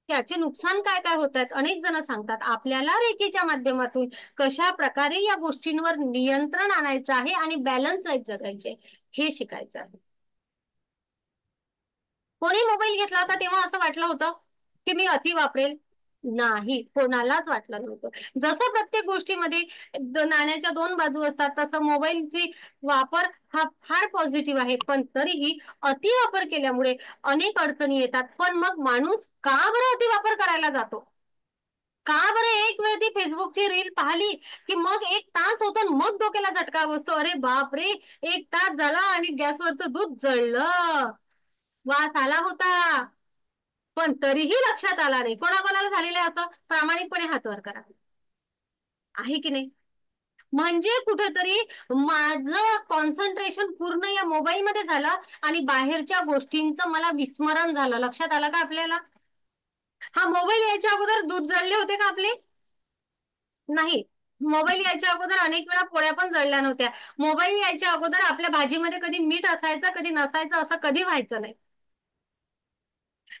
त्याचे नुकसान काय काय होतात अनेक जण सांगतात. आपल्याला रेकीच्या माध्यमातून कशा प्रकारे या गोष्टींवर नियंत्रण आणायचं आहे आणि बॅलन्स लाईफ जगायचे हे शिकायचं आहे. कोणी मोबाईल घेतला होता तेव्हा असं वाटलं होतं की मी अति वापरेल? नाही, कोणालाच वाटलं नव्हतं. जसं प्रत्येक गोष्टीमध्ये नाण्याच्या दोन बाजू असतात तसं मोबाईलची वापर हा फार पॉझिटिव्ह आहे, पण तरीही अति वापर केल्यामुळे अनेक अडचणी येतात. पण मग माणूस का बरं अति वापर करायला जातो? का बरं एक वेळ ती फेसबुकची रील पाहिली की मग 1 तास होतो आणि मग डोक्याला झटका बसतो, अरे बापरे 1 तास झाला आणि गॅसवरचं दूध जळलं, वास आला होता, पण तरीही लक्षात आला नाही. कोणाकोणाला झालेलं आहे असं? प्रामाणिकपणे हात वर करा. आहे की नाही? म्हणजे कुठेतरी माझं कॉन्सन्ट्रेशन पूर्ण या मोबाईल मध्ये झालं आणि बाहेरच्या गोष्टींचं मला विस्मरण झालं. लक्षात आलं का आपल्याला? हा, मोबाईल यायच्या अगोदर दूध जळले होते का आपले? नाही. मोबाईल यायच्या अगोदर अनेक वेळा पोळ्या पण जळल्या नव्हत्या. मोबाईल यायच्या अगोदर आपल्या भाजीमध्ये कधी मीठ असायचं कधी नसायचं असं कधी व्हायचं नाही.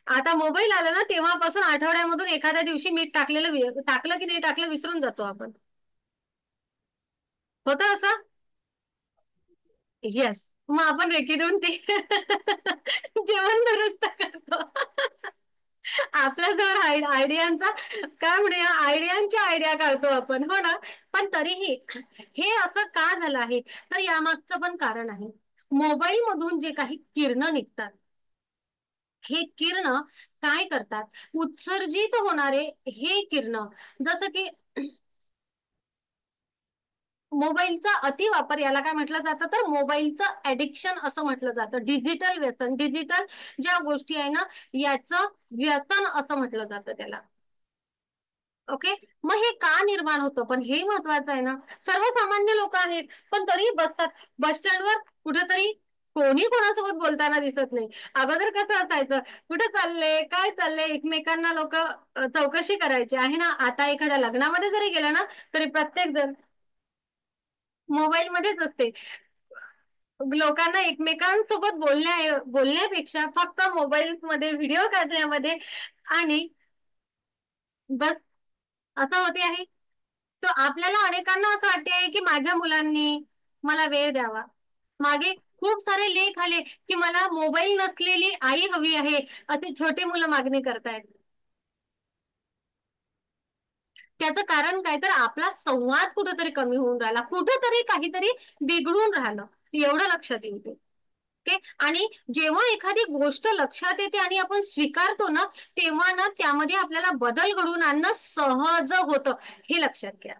आता मोबाईल आला ना तेव्हापासून आठवड्यामधून एखाद्या दिवशी मीठ टाकलं की नाही टाकलं विसरून जातो आपण. होतं असं? येस. मग आपण रेकी देऊन ते जेवण दुरुस्त करतो. आपल्याजवळ आयडियांचा काय म्हणूया आयडियांच्या आयडिया काढतो आपण, हो ना. पण तरीही हे असं का झालं आहे तर यामागचं पण कारण आहे. मोबाईल मधून जे काही किरण निघतात हे किरण काय करतात, उत्सर्जित होणारे हे किरण, जसं की मोबाईलचा अतिवापर याला काय म्हटलं जातं तर मोबाईलचं ऍडिक्शन असं म्हटलं जातं. डिजिटल व्यसन, डिजिटल ज्या गोष्टी आहे ना याचं व्यसन असं म्हटलं जातं त्याला. ओके. मग हे का निर्माण होतं पण हे महत्वाचं आहे ना. सर्वसामान्य लोक आहेत पण तरीही बसतात बस स्टँडवर, कुठेतरी कोणी कोणासोबत बोलताना दिसत नाही. अगोदर कसं असायचं, कुठे चालले काय चालले एकमेकांना लोक चौकशी करायची आहे ना. आता एखाद्या लग्नामध्ये जरी गेलं ना तरी प्रत्येक जण मोबाईल मध्येच असते. लोकांना एकमेकांसोबत बोलण्यापेक्षा फक्त मोबाईल मध्ये व्हिडिओ काढण्यामध्ये आणि बस असं होते आहे. तर आपल्याला अनेकांना असं वाटते आहे की माझ्या मुलांनी मला वेळ द्यावा. मागे खूप सारे लेख आले की मला मोबाईल नसलेली आई हवी आहे असे छोटे मुलं मागणी करतायत. त्याचं कारण काय तर आपला संवाद कुठेतरी कमी होऊन राहिला, कुठेतरी काहीतरी बिघडून राहिलं, एवढं लक्षात येते. ओके. आणि जेव्हा एखादी गोष्ट लक्षात येते आणि आपण स्वीकारतो ना तेव्हा ना त्यामध्ये आपल्याला बदल घडवून आणणं सहज होतं, हे लक्षात घ्या.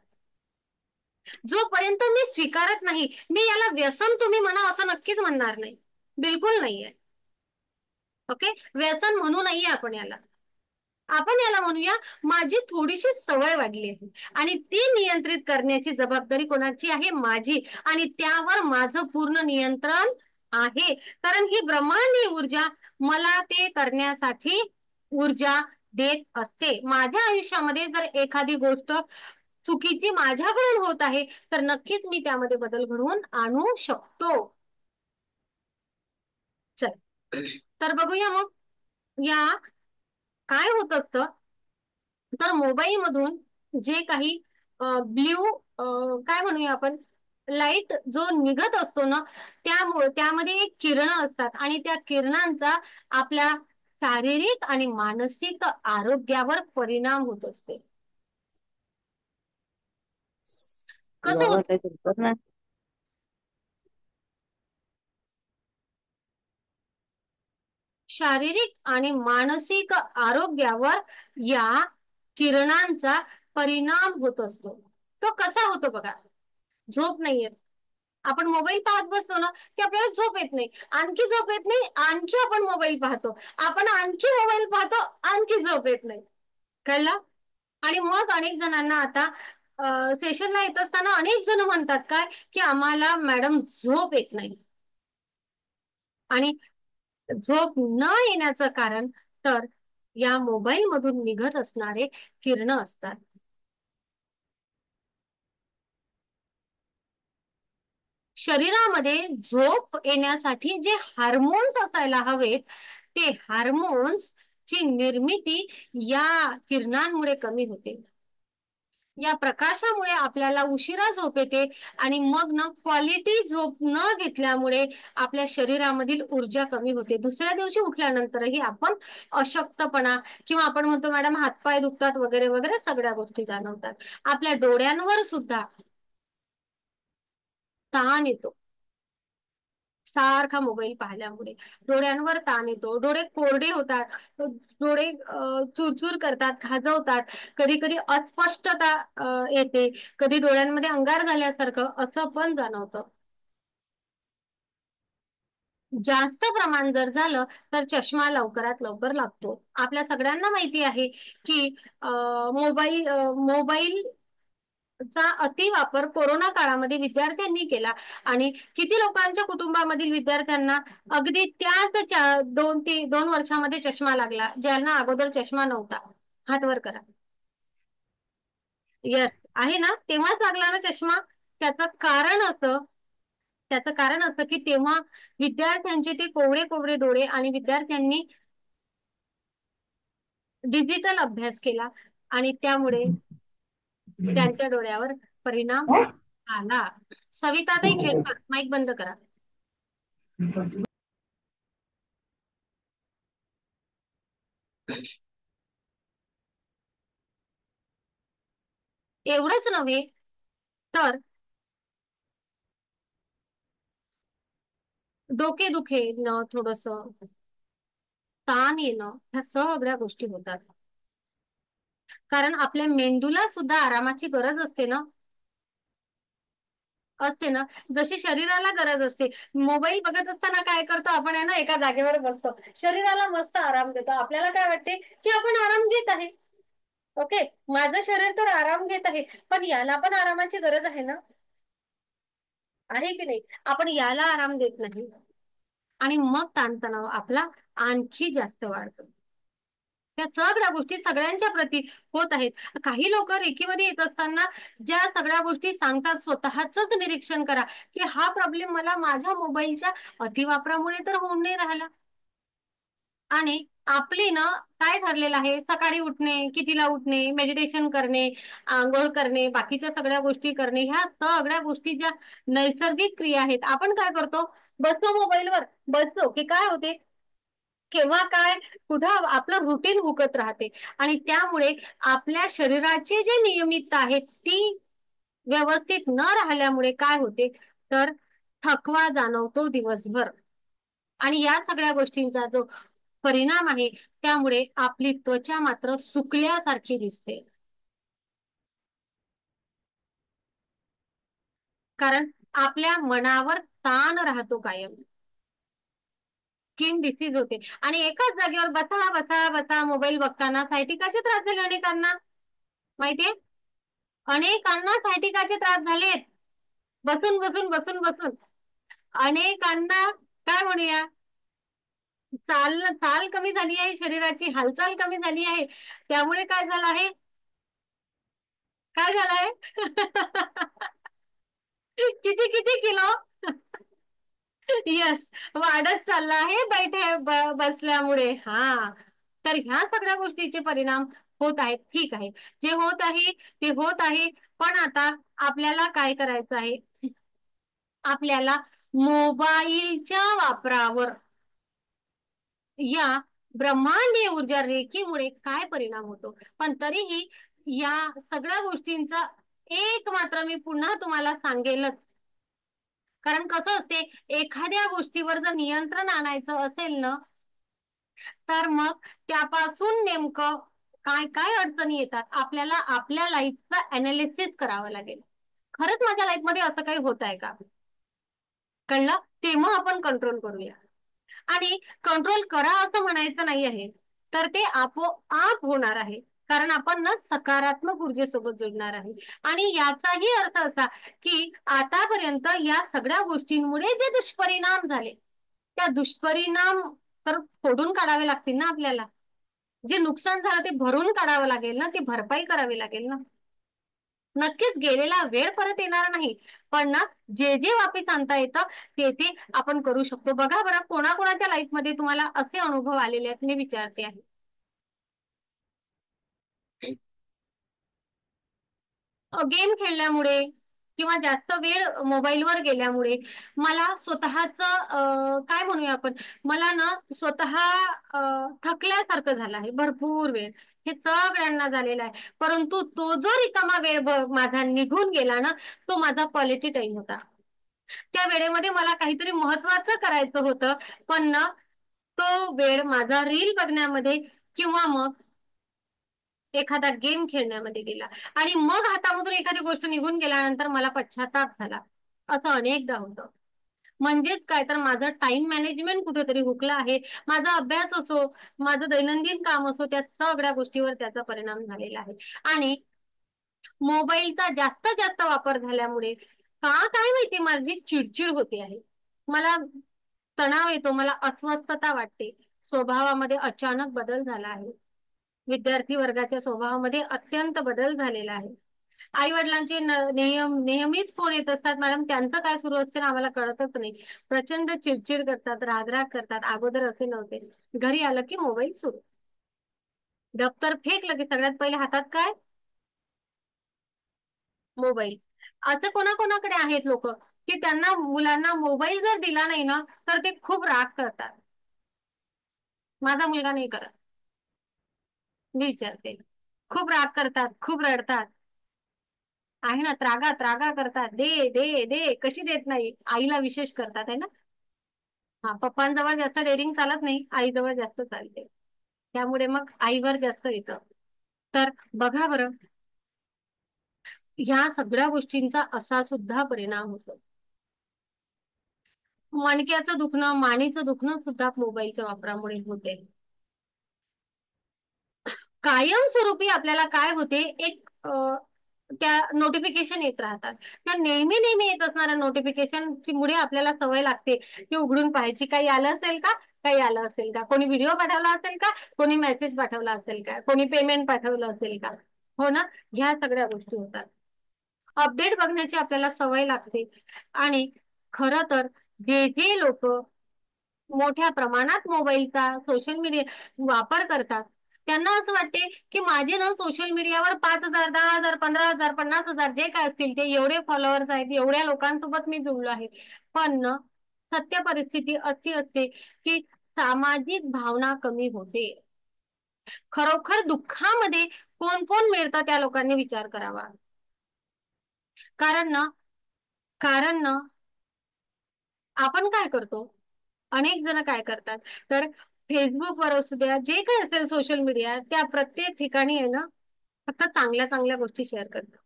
जोपर्यंत मी स्वीकारत नाही, मी याला व्यसन तुम्ही म्हणा असं नक्कीच म्हणणार नाही, बिलकुल नाहीये. ओके. व्यसन म्हणू नाहीये आपण याला. आपण याला म्हणूया माझी थोडीशी सवय वाढली आहे आणि ती नियंत्रित करण्याची जबाबदारी कोणाची आहे? माझी. आणि त्यावर माझं पूर्ण नियंत्रण आहे, कारण ही ब्रह्मांडीय ऊर्जा मला ते करण्यासाठी ऊर्जा देत असते. माझ्या आयुष्यामध्ये जर एखादी गोष्ट चुकीची माझ्याकडून होत आहे तर नक्कीच मी त्यामध्ये बदल घडवून आणू शकतो. चल तर बघूया मग या काय होत असतं तर मोबाईल मधून जे काही ब्ल्यू काय म्हणूया आपण लाईट जो निघत असतो ना त्यामुळे त्यामध्ये एक किरण असतात आणि त्या किरणांचा आपल्या शारीरिक आणि मानसिक आरोग्यावर परिणाम होत असते. कसं लोगों होत? ते चुप ना. शारीरिक आणि मानसिक आरोग्यावर या किरणांचा परिणाम होत असतो. तो कसा होतो बघा. झोप नाही येत, आपण मोबाईल पाहत बसतो ना की आपल्याला झोप येत नाही, आणखी झोप येत नाही, आणखी आपण मोबाईल पाहतो, आपण आणखी मोबाईल पाहतो, आणखी झोप येत नाही. कळलं? आणि मग अनेक जणांना आता सेशनला येत असताना अनेक जण म्हणतात काय की आम्हाला मॅडम झोप येत नाही. आणि झोप न येण्याचं कारण तर या मोबाईल मधून निघत असणारे किरण असतात. शरीरामध्ये झोप येण्यासाठी जे हार्मोन्स असायला हवेत ते हार्मोन्स ची निर्मिती या किरणांमुळे कमी होते. या प्रकाशामुळे आपल्याला उशिरा झोप येते आणि मग ना क्वालिटी झोप न घेतल्यामुळे आपल्या शरीरामधील ऊर्जा कमी होते. दुसऱ्या दिवशी उठल्यानंतरही आपण अशक्तपणा किंवा आपण म्हणतो मॅडम हातपाय दुखतात वगैरे वगैरे सगळ्या गोष्टी जाणवतात. आपल्या डोळ्यांवर सुद्धा ताण येतो. सारखा मोबाईल पाहिल्यामुळे डोळ्यांवर ताण येतो, डोळे कोरडे होतात, डोळे चुरचूर करतात, खाजवतात, कधी कधी अस्पष्टता येते, कधी डोळ्यांमध्ये अंगार झाल्यासारखं असं पण जाणवतं. जास्त प्रमाण जर झालं तर चष्मा लवकरात लवकर लागतो. आपल्या सगळ्यांना माहिती आहे की मोबाईल चा अतिवापर कोरोना काळामध्ये विद्यार्थ्यांनी केला आणि किती लोकांच्या कुटुंबामधील विद्यार्थ्यांना अगदी त्याच 2 वर्षामध्ये चष्मा लागला, ज्यांना अगोदर चष्मा नव्हता. हात वर करा. यस, आहे ना, तेव्हाच लागला ना चष्मा. त्याचं कारण असं की तेव्हा विद्यार्थ्यांचे ते कोवळे कोवळे डोळे आणि विद्यार्थ्यांनी डिजिटल अभ्यास केला आणि त्यामुळे त्यांच्या डोळ्यावर परिणाम आला. सविताताई खेडकर, माईक बंद करा. एवढंच नव्हे तर डोके दुखेन, थोडस ताण येणं, ह्या सगळ्या गोष्टी होतात. कारण आपल्या मेंदूला सुद्धा आरामाची गरज असते ना, जशी शरीराला गरज असते. मोबाईल बघत असताना काय करतो आपण, आहे ना, एका जागेवर बसतो, शरीराला मस्त आराम देतो. आपल्याला काय वाटते की आपण आराम घेत आहे. ओके, माझं शरीर तर आराम घेत आहे, पण याला पण आरामाची गरज आहे ना, आहे की नाही? आपण याला आराम देत नाही आणि मग ताणतणाव आपला आणखी जास्त वाढतो. त्या सगळ्या गोष्टी सगळ्यांच्या प्रती होत आहेत. काही लोक रेकीमध्ये येत असताना ज्या सगळ्या गोष्टी सांगतात, स्वतःच निरीक्षण करा की हा प्रॉब्लेम मला माझ्या मोबाईलच्या अतिवापरामुळे तर होऊन नाही राहिला. आणि आपली ना काय ठरलेलं आहे, सकाळी उठणे, कितीला उठणे, मेडिटेशन करणे, आंघोळ करणे, बाकीच्या सगळ्या गोष्टी करणे, ह्या सगळ्या गोष्टी ज्या नैसर्गिक क्रिया आहेत, आपण काय करतो, बसतो मोबाईलवर, बसतो की काय होते, केव्हा काय कुठं आपलं रुटीन हुकत राहते आणि त्यामुळे आपल्या शरीराची जी नियमितता आहे ती व्यवस्थित न राहिल्यामुळे काय होते, तर थकवा जाणवतो दिवसभर. आणि या सगळ्या गोष्टींचा जो परिणाम आहे त्यामुळे आपली त्वचा मात्र सुकल्यासारखी दिसते. कारण आपल्या मनावर ताण राहतो कायम. स्किन डिसीज होते आणि एकाच जागेवर बसा बसा बसा मोबाईल बघताना सायटिकाचे त्रास झाले अनेकांना. माहितीये, अनेकांना सायटिकाचे त्रास झालेत. बसून बसून बसून बसून अनेकांना काय म्हणूया, चाल कमी झाली आहे, शरीराची हालचाल कमी झाली आहे. त्यामुळे काय झालं आहे, काय झालं आहे किती किती किलो यस वाढत चालला आहे बसल्यामुळे. हा, तर ह्या सगळ्या गोष्टीचे परिणाम होत आहेत. ठीक आहे, जे होत आहे ते होत आहे, पण आता आपल्याला काय करायचं आहे, आपल्याला मोबाईलच्या वापरावर या ब्रह्मांडीय ऊर्जा रेखीमुळे काय परिणाम होतो. पण तरीही या सगळ्या गोष्टींचा एक मात्र मी पुन्हा तुम्हाला सांगेलच, कारण कसं असते, एखाद्या गोष्टीवर जर नियंत्रण आणायचं असेल ना, तर मग त्यापासून नेमकं काय काय अडचणी येतात, आपल्याला आपल्या लाईफचं अनालिसिस करावं लागेल. खरंच माझ्या लाईफमध्ये असं काही होत आहे का, कळलं, तेव्हा आपण कंट्रोल करूया. आणि कंट्रोल करा असं म्हणायचं नाही आहे, तर ते आपोआप होणार आहे. कारण आपण ना सकारात्मक ऊर्जेसोबत जोडणार आहे. आणि याचाही अर्थ असा की आतापर्यंत या सगळ्या गोष्टींमुळे जे दुष्परिणाम झाले, त्या दुष्परिणाम तर फोडून काढावे लागतील ना आपल्याला. जे नुकसान झालं ते भरून काढावं लागेल ना, ती भरपाई करावी लागेल ना. नक्कीच गेलेला वेळ परत येणार नाही, पण ना जे जे वापस आणता येतं ते ते आपण करू शकतो. बघा बरं, कोणाकोणाच्या लाईफ मध्ये तुम्हाला असे अनुभव आलेले आहेत, मी विचारते आहे. गेम खेळल्यामुळे किंवा जास्त वेळ मोबाईलवर गेल्यामुळे मला स्वतःच काय म्हणूया आपण, मला ना स्वतः थकल्यासारखं झालं आहे भरपूर वेळ. हे सगळ्यांना झालेलं आहे, परंतु तो जो रिकामा वेळ माझा निघून गेला ना, तो माझा क्वालिटी टाइम होता. त्या वेळेमध्ये मला काहीतरी महत्वाचं करायचं होतं, पण ना तो वेळ माझा रील बघण्यामध्ये किंवा मग एखादा गेम खेळण्यामध्ये गेला, आणि मग हातामधून एखादी गोष्ट निघून गेल्यानंतर मला पश्चाताप झाला. असं अनेकदा होतं. म्हणजेच काय, तर माझं टाइम मॅनेजमेंट कुठेतरी हुकलं आहे. माझा अभ्यास असो, माझं दैनंदिन काम असो, त्या सगळ्या गोष्टीवर त्याचा परिणाम झालेला आहे. आणि मोबाईलचा जास्तीत जास्त वापर झाल्यामुळे का काय माहिती माझी चिडचिड होते आहे. मला तणाव येतो, मला अस्वस्थता वाटते. स्वभावामध्ये अचानक बदल झाला आहे. विद्यार्थी वर्गाच्या स्वभावामध्ये अत्यंत बदल झालेला आहे. आई वडिलांचे नेहमीच फोन येत असतात, मॅडम त्यांचं काय सुरू असते ना आम्हाला कळतच नाही. प्रचंड चिडचिड करतात, रागराग करतात. अगोदर असे नव्हते. घरी आलं की मोबाईल सुरू, दप्तर फेकलं की सगळ्यात पहिले हातात काय, मोबाईल. असं कोणाकोणाकडे आहेत लोक की त्यांना मुलांना मोबाईल जर दिला नाही ना तर ते खूप राग करतात. माझा मुलगा नाही करत, मी विचारते. खूप राग करतात, खूप रडतात, आहे ना, त्रागा त्रागा करतात, दे दे दे, कशी देत नाही, आईला विशेष करतात आहे ना. हा, पप्पांजवळ जास्त डेअरिंग चालत नाही, आईजवळ जास्त चालते. त्यामुळे मग आईवर जास्त येतं. तर बघा बरं, ह्या सगळ्या गोष्टींचा असा सुद्धा परिणाम होतो. मणक्याचं दुखणं, मानेचं दुखणं सुद्धा मोबाईलच्या वापरामुळे होते. कायमस्वरूपी आपल्याला काय होते, एक त्या नोटिफिकेशन येत राहतात. त्या नेहमी नेहमी येत असणाऱ्या नोटिफिकेशन मुळे आपल्याला सवय लागते की उघडून पाहायची, काही आलं असेल का, काही आलं असेल का, कोणी व्हिडिओ पाठवला असेल का, कोणी मेसेज पाठवला असेल का, कोणी पेमेंट पाठवलं असेल का. हो ना, ह्या सगळ्या गोष्टी होतात. अपडेट बघण्याची आपल्याला सवय लागते. आणि खरं तर जे जे लोक मोठ्या प्रमाणात मोबाईलचा, सोशल मीडिया वापर करतात, त्यांना असं वाटते की माझे ना सोशल मीडियावर 5,000, 10,000, 15,000, 50,000 जे काय असतील ते एवढे फॉलोअर्स आहेत, एवढ्या लोकांसोबत मी जुळलो आहे. पण ना सत्य परिस्थिती अशी असते की सामाजिक भावना कमी होते. खरोखर दुःखामध्ये कोण कोण मिळतं त्या लोकांनी विचार करावा. कारण ना कारण ना आपण काय करतो, अनेक जण काय करतात, तर फेसबुकवर असू द्या, जे काही असेल सोशल मीडिया, त्या प्रत्येक ठिकाणी आहे ना फक्त चांगल्या चांगल्या गोष्टी शेअर करतात.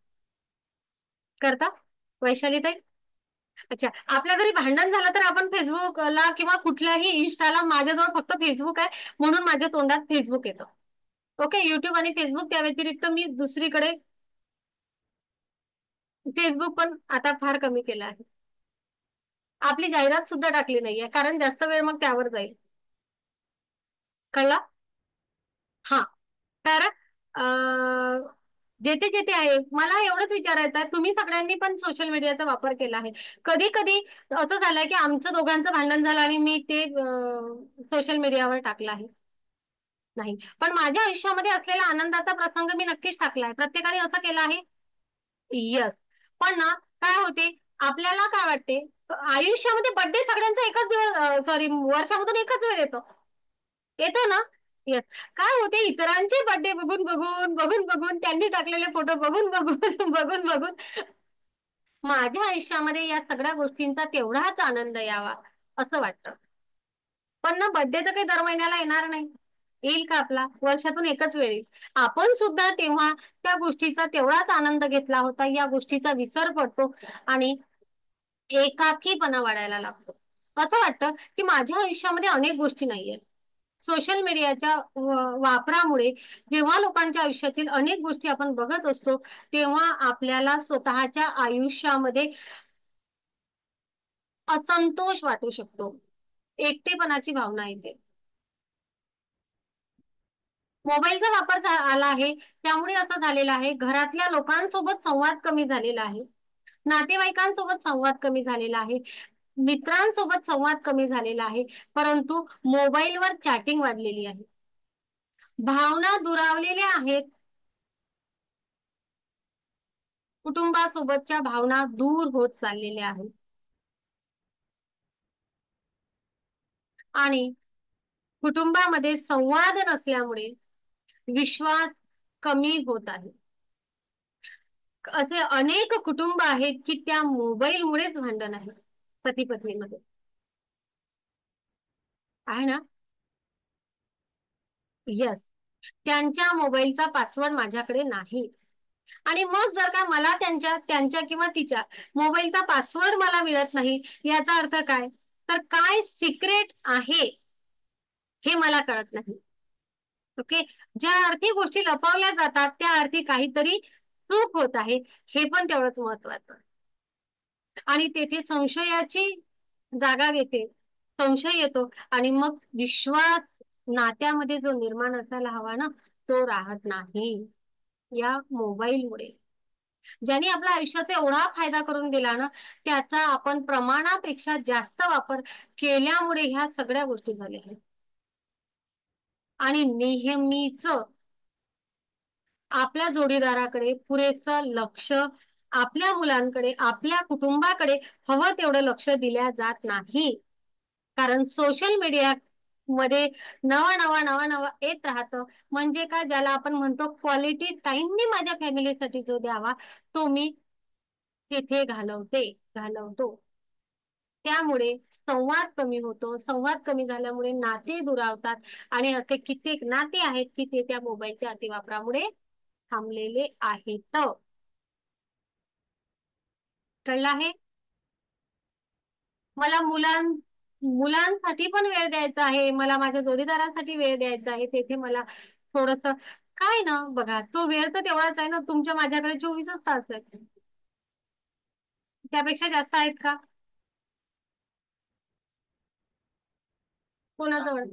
करता वैशाली ताई? अच्छा, आपल्या घरी भांडण झालं तर आपण फेसबुकला किंवा कुठल्याही इन्स्टाला, माझ्याजवळ फक्त फेसबुक आहे म्हणून माझ्या तोंडात फेसबुक येतं. ओके, युट्यूब आणि फेसबुक त्या व्यतिरिक्त मी दुसरीकडे फेसबुक पण आता फार कमी केलं आहे. आपली जाहिरात सुद्धा टाकली नाहीये, कारण जास्त वेळ मग त्यावर जाईल. कळला? हा, तर जेथे जेथे आहे, मला एवढंच विचारायचं आहे, तुम्ही सगळ्यांनी पण सोशल मीडियाचा वापर केला आहे. कधी कधी असं झालंय की आमचं दोघांचं भांडण झालं आणि मी ते सोशल मीडियावर टाकलं आहे? नाही. पण माझ्या आयुष्यामध्ये असलेला आनंदाचा प्रसंग मी नक्कीच टाकलाय. प्रत्येकाने असं केलं आहे? येस. पण ना काय होते, आपल्याला काय वाटते, आयुष्यामध्ये बर्थडे सगळ्यांचा एकच दिवस, सॉरी, वर्षामधून एकच वेळ येतो. येतो ना? येस. काय होते, इतरांचे बर्थडे बघून बघून बघून बघून, त्यांनी टाकलेले फोटो बघून बघून बघून बघून माझ्या आयुष्यामध्ये या सगळ्या गोष्टींचा तेवढाच आनंद यावा असं वाटतं. पण ना बर्थडे तर काही दर महिन्याला येणार नाही. येईल का आपला? वर्षातून एकच वेळ येईल. आपण सुद्धा तेव्हा त्या गोष्टीचा तेवढाच आनंद घेतला होता. या गोष्टीचा विसर पडतो आणि एकाकीपणा वाढायला लागतो. असं वाटतं की माझ्या आयुष्यामध्ये अनेक गोष्टी नाहीयेत. सोशल मीडियाच्या वापरामुळे जेव्हा लोकांच्या आयुष्यातील अनेक गोष्टी आपण बघत असतो, तेव्हा आपल्याला स्वतःच्या आयुष्यामध्ये असंतोष वाटू शकतो. एकटेपणाची भावना येते. मोबाईलचा वापर आला आहे त्यामुळे असं झालेलं आहे. घरातल्या लोकांसोबत संवाद कमी झालेला आहे, नातेवाईकांसोबत संवाद कमी झालेला आहे, मित्रांसोबत संवाद कमी झालेला आहे. परंतु मोबाईलवर चॅटिंग वाढलेली आहे. भावना दुरावलेल्या आहेत. कुटुंबासोबतच्या भावना दूर होत चाललेल्या आहेत. आणि कुटुंबामध्ये संवाद नसल्यामुळे विश्वास कमी होत आहे. असे अनेक कुटुंब आहेत की त्या मोबाईलमुळेच भांडण आहे पती पत्नीमध्ये, आहे ना? यस. त्यांच्या मोबाईलचा पासवर्ड माझ्याकडे नाही. आणि मग जर का मला त्यांच्या किंवा तिच्या मोबाईलचा पासवर्ड मला मिळत नाही, याचा अर्थ काय? तर काय सिक्रेट आहे हे मला कळत नाही. ओके. ज्या अर्थी गोष्टी लपवल्या जातात त्या अर्थी काहीतरी चूक होत आहे, हे पण तेवढंच महत्वाचं. आणि तेथे संशयाची जागा घेते, संशय येतो आणि मग विश्वास नात्यामध्ये जो निर्माण असायला हवा ना, तो राहत नाही या मोबाईलमुळे. ज्यांनी आपल्या आयुष्याचा एवढा फायदा करून दिला ना, त्याचा आपण प्रमाणापेक्षा जास्त वापर केल्यामुळे ह्या सगळ्या गोष्टी झाल्या आहेत. आणि नेहमीच आपल्या जोडीदाराकडे पुरेसं लक्ष, आपल्या मुलांकडे, आपल्या कुटुंबाकडे हवं तेवढं लक्ष दिल्या जात नाही. कारण सोशल मीडिया मध्ये नवा नवा नवा नवा येत राहतं. म्हणजे का, ज्याला आपण म्हणतो क्वालिटी टाइम मी माझ्या फॅमिलीसाठी जो द्यावा तो मी तिथे घालवतो. त्यामुळे संवाद कमी होतो. संवाद कमी झाल्यामुळे नाते दुरावतात आणि असे कित्येक नाते आहेत की ते त्या मोबाईलच्या अतिवापरामुळे थांबलेले आहेत. कळलं आहे? मला मुलांसाठी पण वेळ द्यायचा आहे, मला माझ्या जोडीदारासाठी वेळ द्यायचा आहे. तेथे मला थोडस काय ना, बघा तो वेळ तर तेवढाच आहे ना. तुमच्या माझ्याकडे 24च तास आहेत, त्यापेक्षा जास्त आहेत का कोणाजवळ?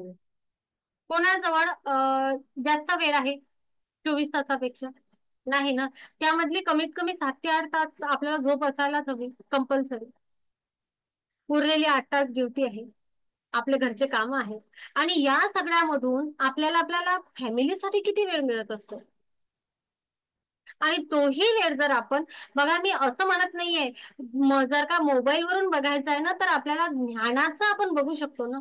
कोणाजवळ जास्त वेळ आहे 24 तासापेक्षा? नाही ना. त्यामधली कमीत कमी 7 ते 8 तास आपल्याला झोप असायलाच हवी, कंपल्सरी. उरलेली 8 तास ड्युटी आहे, आपले घरचे काम आहेत. आणि या सगळ्यामधून आपल्याला फॅमिलीसाठी किती वेळ मिळत असतो? आणि तोही वेळ जर आपण, बघा मी असं म्हणत नाहीये, जर का मोबाईल वरून बघायचं आहे ना, तर आपल्याला ज्ञानाचं आपण बघू शकतो ना.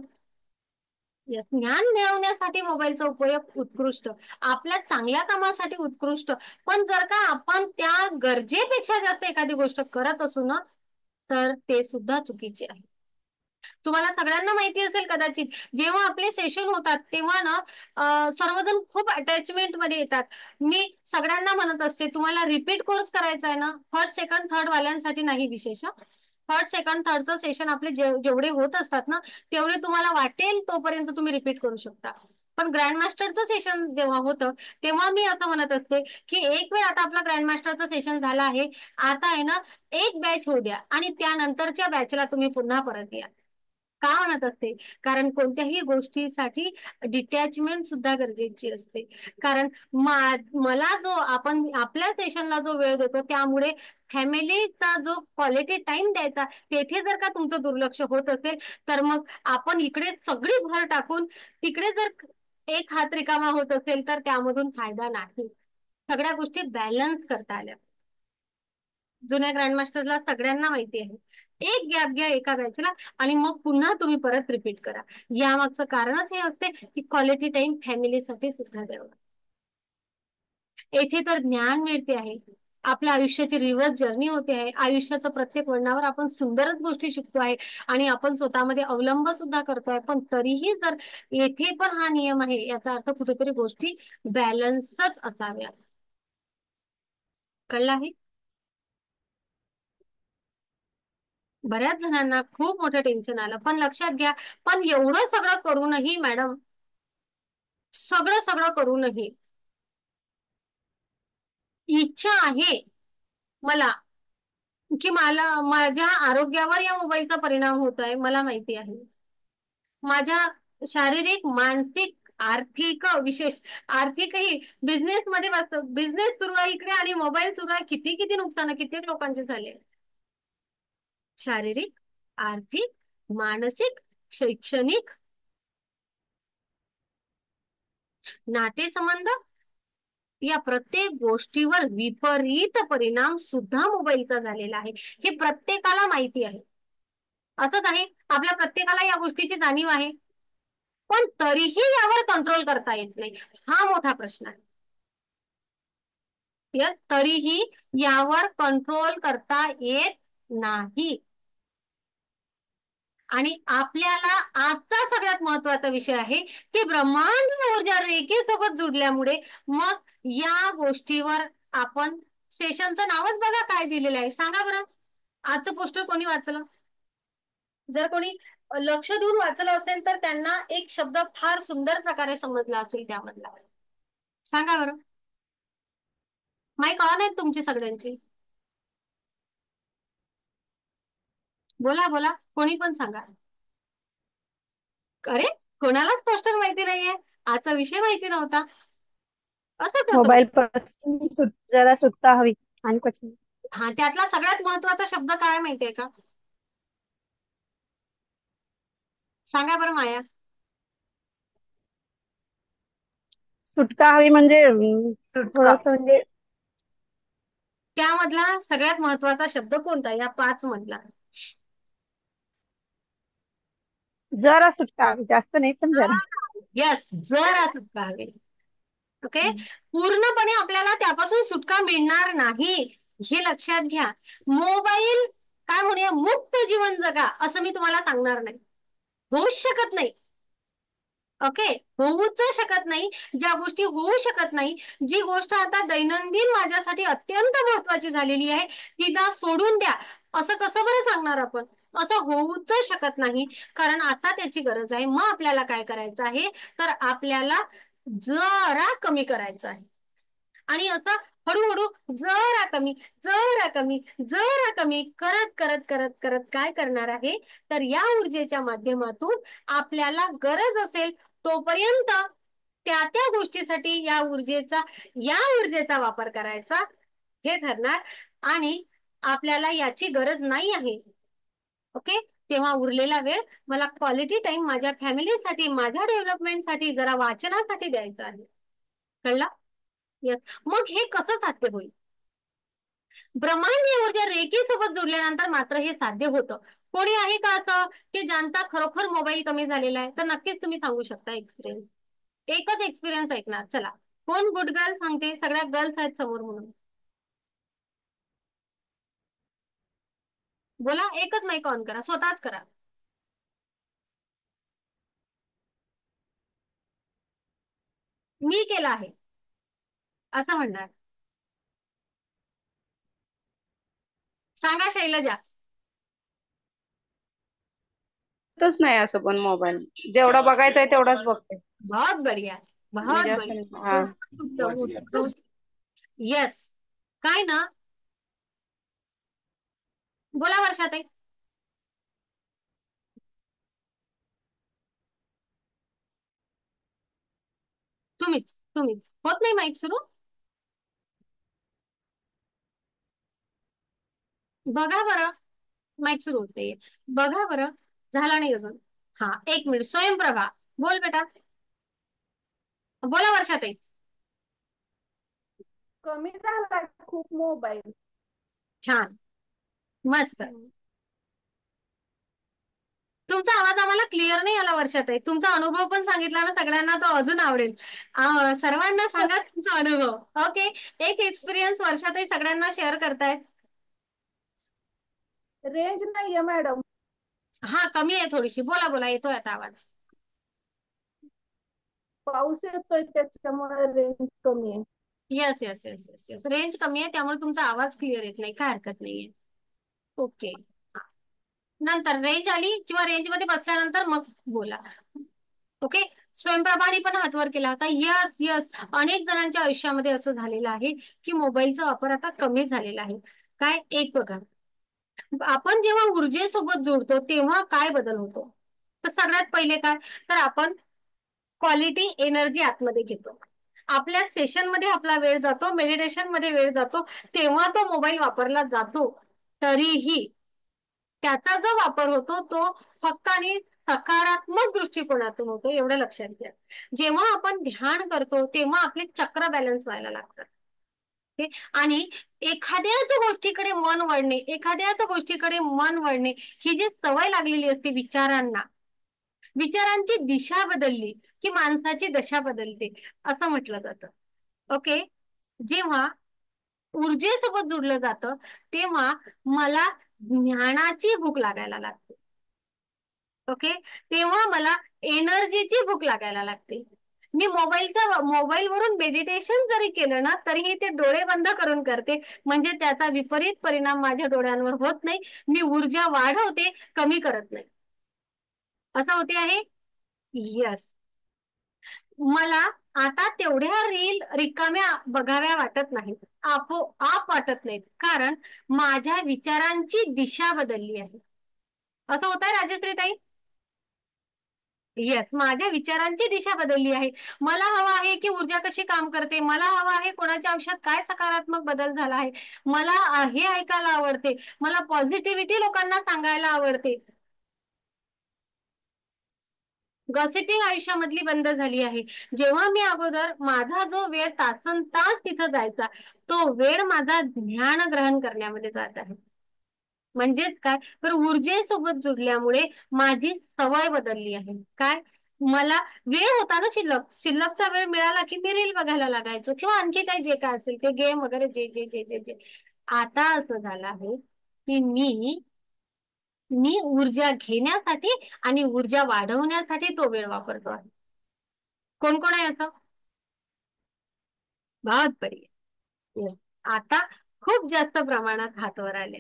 येस, ज्ञान मिळवण्यासाठी मोबाईलचा उपयोग उत्कृष्ट, आपल्या चांगल्या कामासाठी उत्कृष्ट. पण जर का आपण त्या गरजेपेक्षा जास्त एखादी गोष्ट करत असू ना, तर ते सुद्धा चुकीचे आहे. तुम्हाला सगळ्यांना माहिती असेल कदाचित, जेव्हा आपले सेशन होतात तेव्हा ना सर्वजण खूप अटॅचमेंट मध्ये येतात. मी सगळ्यांना म्हणत असते, तुम्हाला रिपीट कोर्स करायचा आहे ना, फर्स्ट सेकंड थर्ड वाल्यांसाठी नाही विशेष. फर्स्ट सेकंड थर्डचं सेशन आपले जेवढे होत असतात ना, तेवढे तुम्हाला वाटेल तोपर्यंत तुम्ही रिपीट करू शकता. पण ग्रँड मास्टरचं सेशन जेव्हा होतं तेव्हा मी असं म्हणत असते की एक वेळ आता आपला ग्रँड मास्टरचं सेशन झालं आहे, आता आहे ना एक बॅच होऊ द्या आणि त्यानंतरच्या बॅचला तुम्ही पुन्हा परत या. का म्हणत असते? कारण कोणत्याही गोष्टीसाठी डिटॅचमेंट सुद्धा गरजेची असते. कारण मला जो आपण आपल्या सेशनला जो वेळ देतो त्यामुळे फॅमिलीचा जो क्वालिटी टाइम द्यायचा, तेथे जर का तुमचं दुर्लक्ष होत असेल तर मग आपण इकडे सगळी भर टाकून तिकडे जर एक हात रिकामा होत असेल तर त्यामधून फायदा नाही. सगळ्या गोष्टी बॅलन्स करता आल्या. जुन्या ग्रँडमास्टरला सगळ्यांना माहिती आहे, एक गॅप घ्या एका बॅचला आणि मग पुन्हा तुम्ही परत रिपीट करा. यामागचं कारणच हे असते की क्वालिटी टाइम फॅमिलीसाठी सुद्धा द्यावा. येथे तर ज्ञान मिळते आहे, आपल्या आयुष्याची रिव्हर्स जर्नी होते आहे. आयुष्याच्या प्रत्येक वळणावर आपण सुंदरच गोष्टी शिकतो आहे आणि आपण स्वतःमध्ये अवलंब सुद्धा करतोय. पण तरीही जर येथे पण हा नियम आहे, याचा अर्थ कुठेतरी गोष्टी बॅलन्सच असाव्या. कळलं आहे? बऱ्याच जणांना खूप मोठं टेन्शन आलं. पण लक्षात घ्या, पण एवढं सगळं करूनही मॅडम, सगळं सगळं करूनही इच्छा आहे मला की मला माझ्या आरोग्यावर या मोबाईलचा परिणाम होत आहे, मला माहिती आहे. माझ्या शारीरिक मानसिक आर्थिक विशेष आर्थिकही बिझनेस मध्ये बिझनेस सुरू आहे इकडे आणि मोबाईल सुरू आहे. किती किती नुकसान किती लोकांचे झाले. शारीरिक, आर्थिक, मानसिक, शैक्षणिक, नातेसंबंध या प्रत्येक गोष्टीवर विपरीत परिणाम सुद्धा मोबाईलचा झालेला आहे. हे प्रत्येकाला माहिती आहे. असंच आहे, आपल्या प्रत्येकाला या गोष्टीची जाणीव आहे. पण तरीही यावर कंट्रोल करता येत नाही. हा मोठा प्रश्न आहे. तरीही यावर कंट्रोल करता येत नाही. आणि आपल्याला आजचा सगळ्यात महत्वाचा विषय आहे की ब्रह्मांड ऊर्जा रेखेसोबत जुडल्यामुळे मग या गोष्टीवर आपण सेशनचं नावच बघा काय दिलेलं आहे. सांगा बरं, आजचं पोस्टर कोणी वाचलं? जर कोणी लक्ष देऊन वाचलं असेल तर त्यांना एक शब्द फार सुंदर प्रकारे समजला असेल त्यामधला. सांगा बरं. माईक ऑन आहेत तुमची सगळ्यांची. बोला बोला, कोणी पण सांगा. अरे, कोणालाच पोस्टर माहिती नाहीये, आजचा विषय माहिती नव्हता. असं कसं? मोबाईल पासून जरा सुटका हवी आणि कुछ नाही. हा, त्यातला सगळ्यात महत्वाचा शब्द काय माहितीये का? सांगा बरं माया. सुटका हवी म्हणजे सुटका. थोडस म्हणजे त्यामधला सगळ्यात महत्वाचा शब्द कोणता या 5 मधला? जरा सुटका हवी, जास्त नाही पण जरा. यस, जरा सुटका हवी. ओके, पूर्णपणे आपल्याला त्यापासून सुटका मिळणार नाही हे लक्षात घ्या. मोबाईल काय म्हणूया मुक्त जीवन जगा असं मी तुम्हाला सांगणार नाही. होऊच शकत नाही. ओके, होऊच शकत नाही. ज्या गोष्टी होऊ शकत नाही, जी गोष्ट आता दैनंदिन माझ्यासाठी अत्यंत महत्वाची झालेली आहे तिला सोडून द्या असं कसं बरं सांगणार आपण? असं होऊच शकत नाही, कारण आता त्याची गरज आहे. मग आपल्याला काय करायचं आहे तर आपल्याला जरा कमी करायचं आहे. आणि असं हळूहळू जरा कमी जरा कमी जरा कमी करत करत करत करत काय करणार आहे तर या ऊर्जेच्या माध्यमातून आपल्याला गरज असेल तोपर्यंत त्या त्या गोष्टीसाठी या ऊर्जेचा वापर करायचा हे ठरणार. आणि आपल्याला याची गरज नाही आहे. ओके, तेव्हा उरलेला वेळ मला क्वालिटी टाइम माझ्या फॅमिलीसाठी, माझ्या डेव्हलपमेंटसाठी, जरा वाचनासाठी द्यायचा आहे. कळलं? येस. मग हे कसं साध्य होईल? ब्रह्मांडीय ऊर्जा रेखेसोबत जोडल्यानंतर मात्र हे साध्य होतं. कोणी आहे का असं की ज्यांचा खरोखर मोबाईल कमी झालेला आहे? तर नक्कीच तुम्ही सांगू शकता एक्सपिरियन्स. एकच एक्सपिरियन्स ऐकणार. चला, कोण गुड गर्ल सांगते? सगळ्या गर्ल्स आहेत समोर म्हणून. बोला, एकच माईक ऑन करा, स्वतःच करा. मी केला आहे असं म्हणणार. सांगा शैलजा. तच नाही असं पण मोबाईल जेवढा बघायचा आहे तेवढाच बघते. बहुत बढ़िया, बहुत म्हणजे असं बढ़िया. नाही. हा. उत्तम उत्तम. येस. काय ना, बोला वर्षाताई. तुम्हीच होत नाही माईक सुरू. बघा बरं, माईक सुरू होते. बघा बरं, झाला नाही अजून. हा, 1 मिनिट. स्वयंप्रभा बोल बेटा. बोला वर्षाताई. कमी झालाय खूप मोबाईल. छान, मस्त. तुमचा आवाज आम्हाला क्लिअर नाही आला वर्षाताई. तुमचा अनुभव पण सांगितला ना सगळ्यांना, तो अजून आवडेल. सर्वांना सांगा तुमचा अनुभव. ओके, एक एक्सपिरियन्स वर्षाताई सगळ्यांना शेअर करतायत. रेंज नाहीये मॅडम. हा, कमी आहे थोडीशी. बोला बोला, येतोय आता आवाज. पाऊस येतोय त्याच्यामुळे रेंज कमी आहे. Yes yes yes yes yes, range कमी आहे त्यामुळे तुमचा आवाज क्लिअर येत नाही. काय हरकत नाहीये. ओके, नंतर रेंज आली किंवा रेंज मध्ये बसल्यानंतर मग बोला. ओके, स्वयंप्रभाने पण हात वर केला होता. यस यस, अनेक जणांच्या आयुष्यामध्ये असं झालेलं आहे की मोबाईलचा वापर आता कमी झालेला आहे. काय, एक बघा, आपण जेव्हा ऊर्जेसोबत जोडतो तेव्हा काय बदल होतो? तर सगळ्यात पहिले काय तर आपण क्वालिटी एनर्जी आतमध्ये घेतो. आपल्या सेशन मध्ये आपला वेळ जातो, मेडिटेशन मध्ये वेळ जातो, तेव्हा तो मोबाईल वापरला जातो. तरीही त्याचा जो वापर होतो तो फक्त आणि सकारात्मक दृष्टिकोनातून होतो, एवढं लक्षात घ्या. जेव्हा आपण ध्यान करतो तेव्हा आपले चक्र बॅलन्स व्हायला लागतात. आणि एखाद्याच गोष्टीकडे मन वळणे, एखाद्याच गोष्टीकडे मन वळणे ही जी सवय लागलेली असते विचारांना, विचारांची दिशा बदलली की माणसाची दशा बदलते असं म्हटलं जातं. ओके. जेव्हा ऊर्जेसोबत जुडलं जातं तेव्हा मला ज्ञानाची भूक लागायला लागते. ओके. तेव्हा मला एनर्जीची भूक लागायला लागते. मी मोबाईलवरून मेडिटेशन जरी केलं ना तरीही ते डोळे बंद करून करते, म्हणजे त्याचा विपरीत परिणाम माझ्या डोळ्यांवर होत नाही. मी ऊर्जा वाढवते, कमी करत नाही. असं होते आहे. यस. मला आता तेवढ्या रील रिकाम्या बघाव्या वाटत नाहीत, आपोआप वाटत नाहीत, कारण माझ्या विचारांची दिशा बदलली आहे. असं होत आहे राजश्रीताई? येस, माझ्या विचारांची दिशा बदलली आहे. मला हवं आहे की ऊर्जा कशी काम करते, मला हवं आहे कोणाच्या आयुष्यात काय सकारात्मक बदल झाला आहे, मला हे ऐकायला आवडते, मला पॉझिटिव्हिटी लोकांना सांगायला आवडते. गॉसिपिंग आयुष्यामधली बंद झाली आहे. जेव्हा मी अगोदर माझा जो वेळ तासन तास तिथं जायचा तो वेळ माझा ध्यान ग्रहण करण्यामध्ये जात आहे. म्हणजेच काय, तर ऊर्जेसोबत जुडल्यामुळे माझी सवय बदलली आहे. काय, मला वेळ होता ना शिल्लकचा वेळ मिळाला की मी रील बघायला लागायचो किंवा आणखी काही जे काय असेल ते गेम वगैरे जे जे जे जे जे आता असं झालं आहे की मी ऊर्जा घेण्यासाठी आणि ऊर्जा वाढवण्यासाठी तो वेळ वापरतो आहे. कोण कोण आहे असं? बहुत बढिया. Yes. आता खूप जास्त प्रमाणात हात वर आले.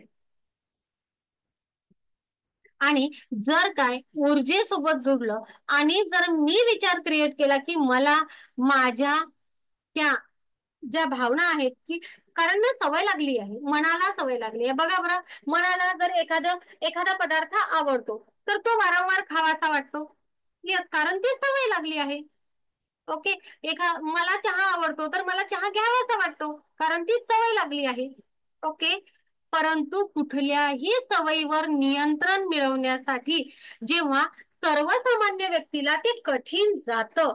आणि जर काय ऊर्जेसोबत जुडलं आणि जर मी विचार क्रिएट केला की मला माझ्या त्या ज्या भावना आहेत की, कारण ना सवय लागली आहे, मनाला सवय लागली आहे. बघा बरं, मनाला जर एखादा पदार्थ आवडतो तर तो वारंवार खावासा वाटतो. कारण ती सवय लागली आहे. ओके. मला चहा आवडतो तर मला चहा घ्यावासा वाटतो, कारण ती सवय लागली आहे. ओके. परंतु कुठल्याही सवयीवर नियंत्रण मिळवण्यासाठी जेव्हा सर्वसामान्य व्यक्तीला ते कठीण जातं,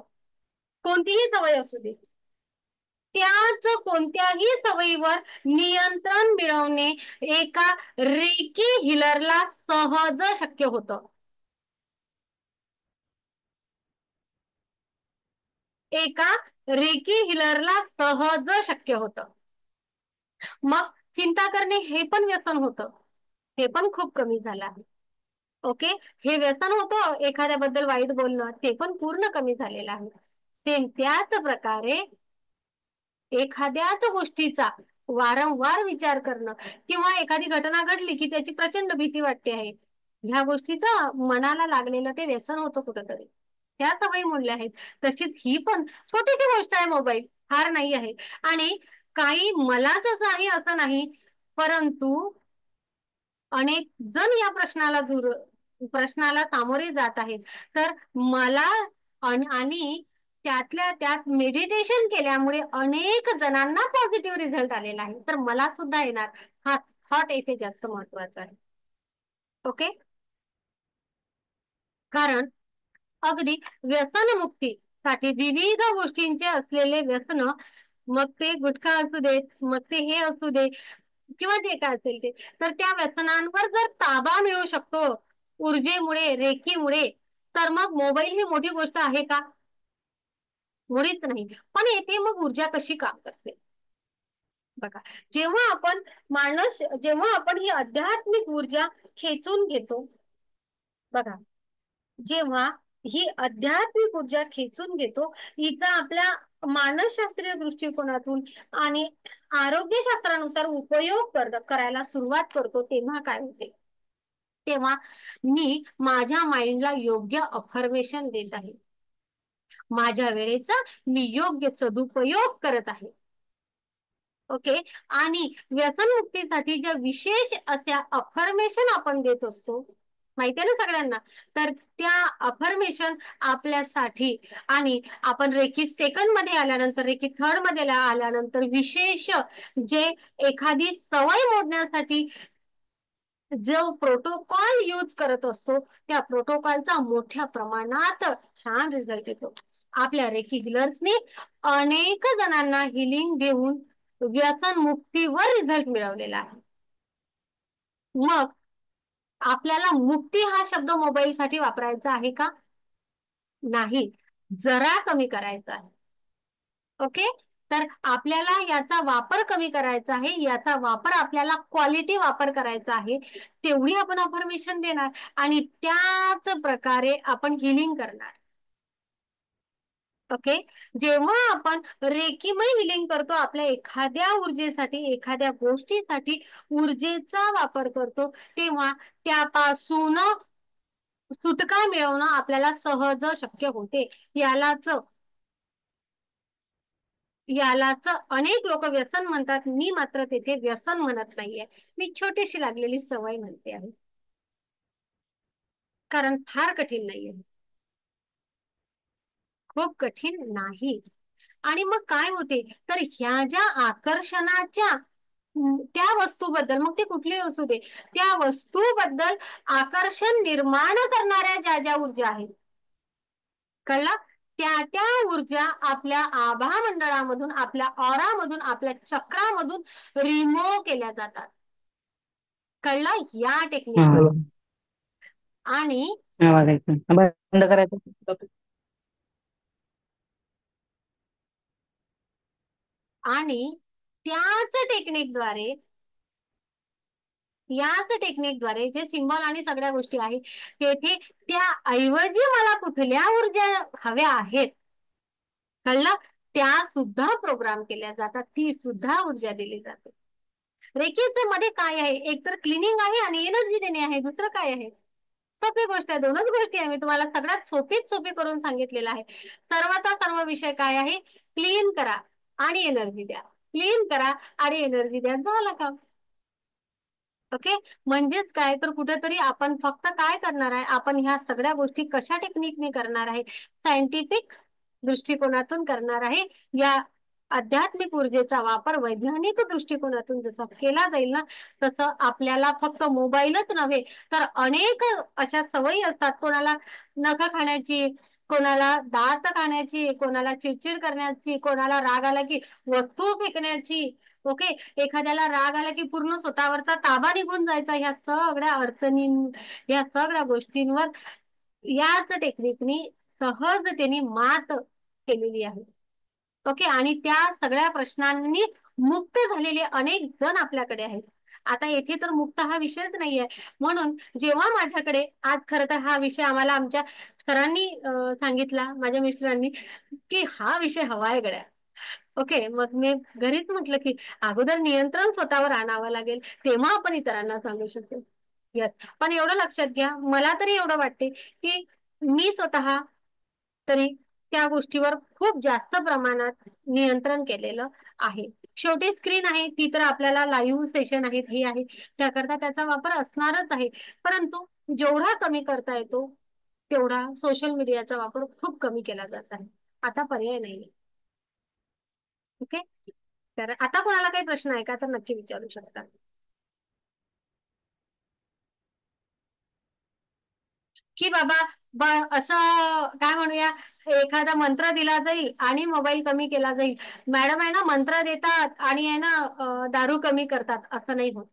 कोणतीही सवय असू दे, त्याच कोणत्याही सवयीवर नियंत्रण मिळवणे एका रेकी हिलरला सहज शक्य होतं. एका रेकी हिलरला सहज शक्य होतं. मग चिंता करणे हे पण व्यसन होतं, हे पण खूप कमी झालं आहे. ओके. हे व्यसन होतं एखाद्याबद्दल वाईट बोलणं, ते पण पूर्ण कमी झालेलं आहे. सेम त्याच प्रकारे एखाद्याच गोष्टीचा वारंवार विचार करणं किंवा एखादी घटना घडली की त्याची प्रचंड भीती वाटते आहे, ह्या गोष्टीचं मनाला लागलेलं ते व्यसन होतं कुठंतरी, त्या सवयी मोडल्या आहेत. तशीच ही पण छोटीशी गोष्ट आहे मोबाईल, फार नाही आहे. आणि काही मलाच असं आहे असं नाही, परंतु अनेक जण या प्रश्नाला सामोरे जात आहेत. तर मला आणि त्यातल्या त्यात मेडिटेशन केल्यामुळे अनेक जणांना पॉझिटिव्ह रिझल्ट आलेला आहे, तर मला सुद्धा येणार. हा थॉट येथे जास्त महत्वाचा आहे. ओके. कारण अगदी व्यसनमुक्तीसाठी विविध गोष्टींचे असलेले व्यसन, मग ते गुटखा असू देत, मग ते हे असू दे किंवा जे काय असेल ते, तर त्या व्यसनांवर जर ताबा मिळू शकतो ऊर्जेमुळे, रेखीमुळे, तर मग मोबाईल ही मोठी गोष्ट आहे का? मुळीच नाही. पण येथे मग ऊर्जा कशी काम करते बघा. जेव्हा आपण ही आध्यात्मिक ऊर्जा खेचून घेतो, बघा, जेव्हा ही आध्यात्मिक ऊर्जा खेचून घेतो, हिचा आपल्या मानसशास्त्रीय दृष्टिकोनातून आणि आरोग्यशास्त्रानुसार उपयोग करायला सुरुवात करतो, तेव्हा काय होते, तेव्हा मी माझ्या माइंडला योग्य अफर्मेशन देत आहे, माझ्या वेळेचा मी योग्य सदुपयोग करत आहे. ओके. आणि व्यसनमुक्तीसाठी ज्या विशेष अशा अफर्मेशन आपण देत असतो, माहितीये ना सगळ्यांना. तर त्या अफर्मेशन आपल्यासाठी, आणि आपण रेकी सेकंड मध्ये आल्यानंतर, रेकी थर्ड मध्ये आल्यानंतर विशेष जे एखादी सवय मोडण्यासाठी जो प्रोटोकॉल यूज करत असतो, त्या प्रोटोकॉलचा मोठ्या प्रमाणात छान रिझल्ट येतो. आपल्या रेकी हिलर्सने अनेक जणांना हिलिंग देऊन व्यसन मुक्तीवर रिझल्ट मिळवलेला आहे. मग आपल्याला मुक्ती हा शब्द मोबाईलसाठी वापरायचा आहे का? नाही, जरा कमी करायचा आहे. ओके, तर आपल्याला याचा वापर कमी करायचा आहे. याचा वापर आपल्याला क्वालिटी वापर करायचा आहे. तेवढी आपण अफर्मेशन देणार आणि त्याच प्रकारे आपण हिलिंग करणार. ओके, जेव्हा आपण रेकीमय हिलिंग करतो, आपल्या एखाद्या ऊर्जेसाठी, एखाद्या गोष्टीसाठी ऊर्जेचा वापर करतो, तेव्हा त्यापासून सुटका मिळवणं आपल्याला सहज शक्य होते. यालाच यालाच अनेक लोक व्यसन म्हणतात. मी मात्र तेथे व्यसन म्हणत नाहीये, मी छोटीशी लागलेली सवय म्हणते आहे. कारण फार कठीण नाहीये, खूप कठीण नाही. आणि मग काय होते, तर ह्या ज्या आकर्षणाच्या त्या वस्तूबद्दल, मग ते कुठलीही असू दे, त्या वस्तूबद्दल आकर्षण निर्माण करणाऱ्या ज्या ज्या ऊर्जा आहेत, कळलं, त्या त्या ऊर्जा आपल्या आभा मंडळामधून, आपल्या ऑरा मधून, आपल्या चक्रामधून रिमूव्ह केल्या जातात. कळलं या टेक्निक मध्ये. आणि आवाज ऐकून बंद करायचं. आणि त्याच टेक्निकद्वारे, याच टेक्निकद्वारे जे सिम्बॉल आणि सगळ्या गोष्टी आहेत, तेथे त्या ऐवजी मला कुठल्या ऊर्जा हव्या आहेत, कळलं, त्या सुद्धा प्रोग्राम केल्या जातात, ती सुद्धा ऊर्जा दिली जाते. रेकीच्या मध्ये काय आहे, एक तर क्लिनिंग आहे आणि एनर्जी देणे आहे. दुसरं काय आहे? सोपी गोष्ट आहे, दोनच गोष्टी आहे. मी तुम्हाला सगळ्यात सोपीच सोपी करून सांगितलेलं आहे. सर्वचा सर्व विषय काय आहे? क्लीन करा आणि एनर्जी द्या, क्लीन करा आणि एनर्जी द्या, झालं का? ओके, म्हणजेच काय, तर कुठेतरी आपण फक्त काय करणार आहे, आपण ह्या सगळ्या गोष्टी कशा टेक्निकने करणार आहे, सायंटिफिक दृष्टिकोनातून करणार आहे. या आध्यात्मिक ऊर्जेचा वापर वैज्ञानिक दृष्टिकोनातून जसा केला जाईल ना, तसं आपल्याला फक्त मोबाईलच नव्हे, तर अनेक अशा सवयी असतात. कोणाला नख खाण्याची, कोणाला दात खाण्याची, कोणाला चिडचिड करण्याची, कोणाला राग आला की वस्तू फेकण्याची. ओके, एखाद्याला राग आला की पूर्ण स्वतःवरचा ताबा निघून जायचा. ह्या सगळ्या अडचणी, या सगळ्या गोष्टींवर याच टेक्निकनी सहजतेने मात केलेली आहे. ओके, आणि त्या सगळ्या प्रश्नांनी मुक्त झालेले अनेक जण आपल्याकडे आहेत. आता येथे तर मुक्त हा विषयच नाहीये. म्हणून जेव्हा माझ्याकडे आज, खरं तर हा विषय आम्हाला आमच्या सरांनी सांगितला, माझ्या मिस्टरांनी, की हा विषय हवाय गड्या. ओके, मग मी घरीच म्हटलं की अगोदर नियंत्रण स्वतःवर आणावं लागेल, तेव्हा आपण इतरांना सांगू शकतो. यस, पण एवढं लक्षात घ्या, मला तरी एवढं वाटते की मी स्वतः तरी त्या गोष्टीवर खूप जास्त प्रमाणात नियंत्रण केलेलं आहे. शेवटी स्क्रीन आहे, ती तर आपल्याला लाईव्ह सेशन आहेत, हे आहे, त्याकरता त्याचा वापर असणारच आहे. परंतु जेवढा कमी करता येतो, तेवढा सोशल मीडियाचा वापर खूप कमी केला जात आहे. आता पर्याय नाही. ओके, तर आता कोणाला काही प्रश्न आहे का, तर नक्की विचारू शकता. की बाबा, असं काय म्हणूया, एखादा मंत्र दिला जाईल आणि मोबाईल कमी केला जाईल. मॅडम आहे ना, मंत्र देतात आणि आहे ना दारू कमी करतात, असं नाही होत.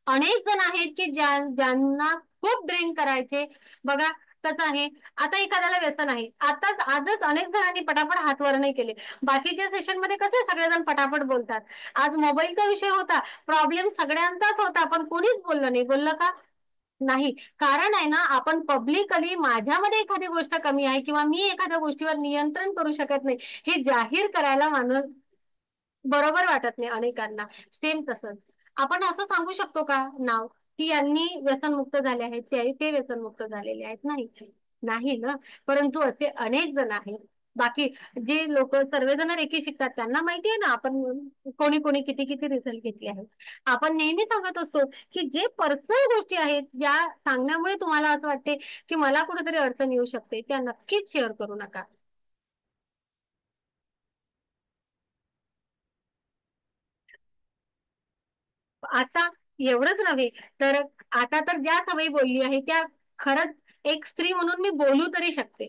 अनेक जण आहेत की ज्यांना खूप ड्रिंक करायचे. बघा कसं आहे, आता एखाद्याला व्यसन आहे, आजच अनेक जणांनी पटापट हात वर नाही केले. बाकीच्या सेशन मध्ये कसे सगळेजण पटापट बोलतात. आज मोबाईलचा विषय होता, प्रॉब्लेम सगळ्यांचाच होता, पण कोणीच बोललं नाही. बोललं का? नाही. कारण आहे ना, आपण पब्लिकली माझ्यामध्ये एखादी गोष्ट कमी आहे किंवा मी एखाद्या गोष्टीवर नियंत्रण करू शकत नाही, हे जाहीर करायला माणूस बरोबर वाटत नाही अनेकांना. सेम तसंच आपण असं सांगू शकतो का नाव, की यांनी व्यसनमुक्त झाले आहेत, ते व्यसनमुक्त झालेले आहेत? नाही, नाही ना. परंतु असे अनेक जण आहेत बाकी जे लोक सर्वजण रेकी शिकतात त्यांना माहिती आहे ना आपण कोणी कोणी किती किती रिझल्ट घेतले आहेत. आपण नेहमी सांगत असतो की जे पर्सनल गोष्टी आहेत ज्या सांगण्यामुळे तुम्हाला असं वाटते की मला कुठेतरी अडचण येऊ शकते त्या नक्कीच शेअर करू नका. आता एवढंच नव्हे तर आता तर ज्या सवयी बोलली आहे त्या खरंच एक स्त्री म्हणून मी बोलू तरी शकते.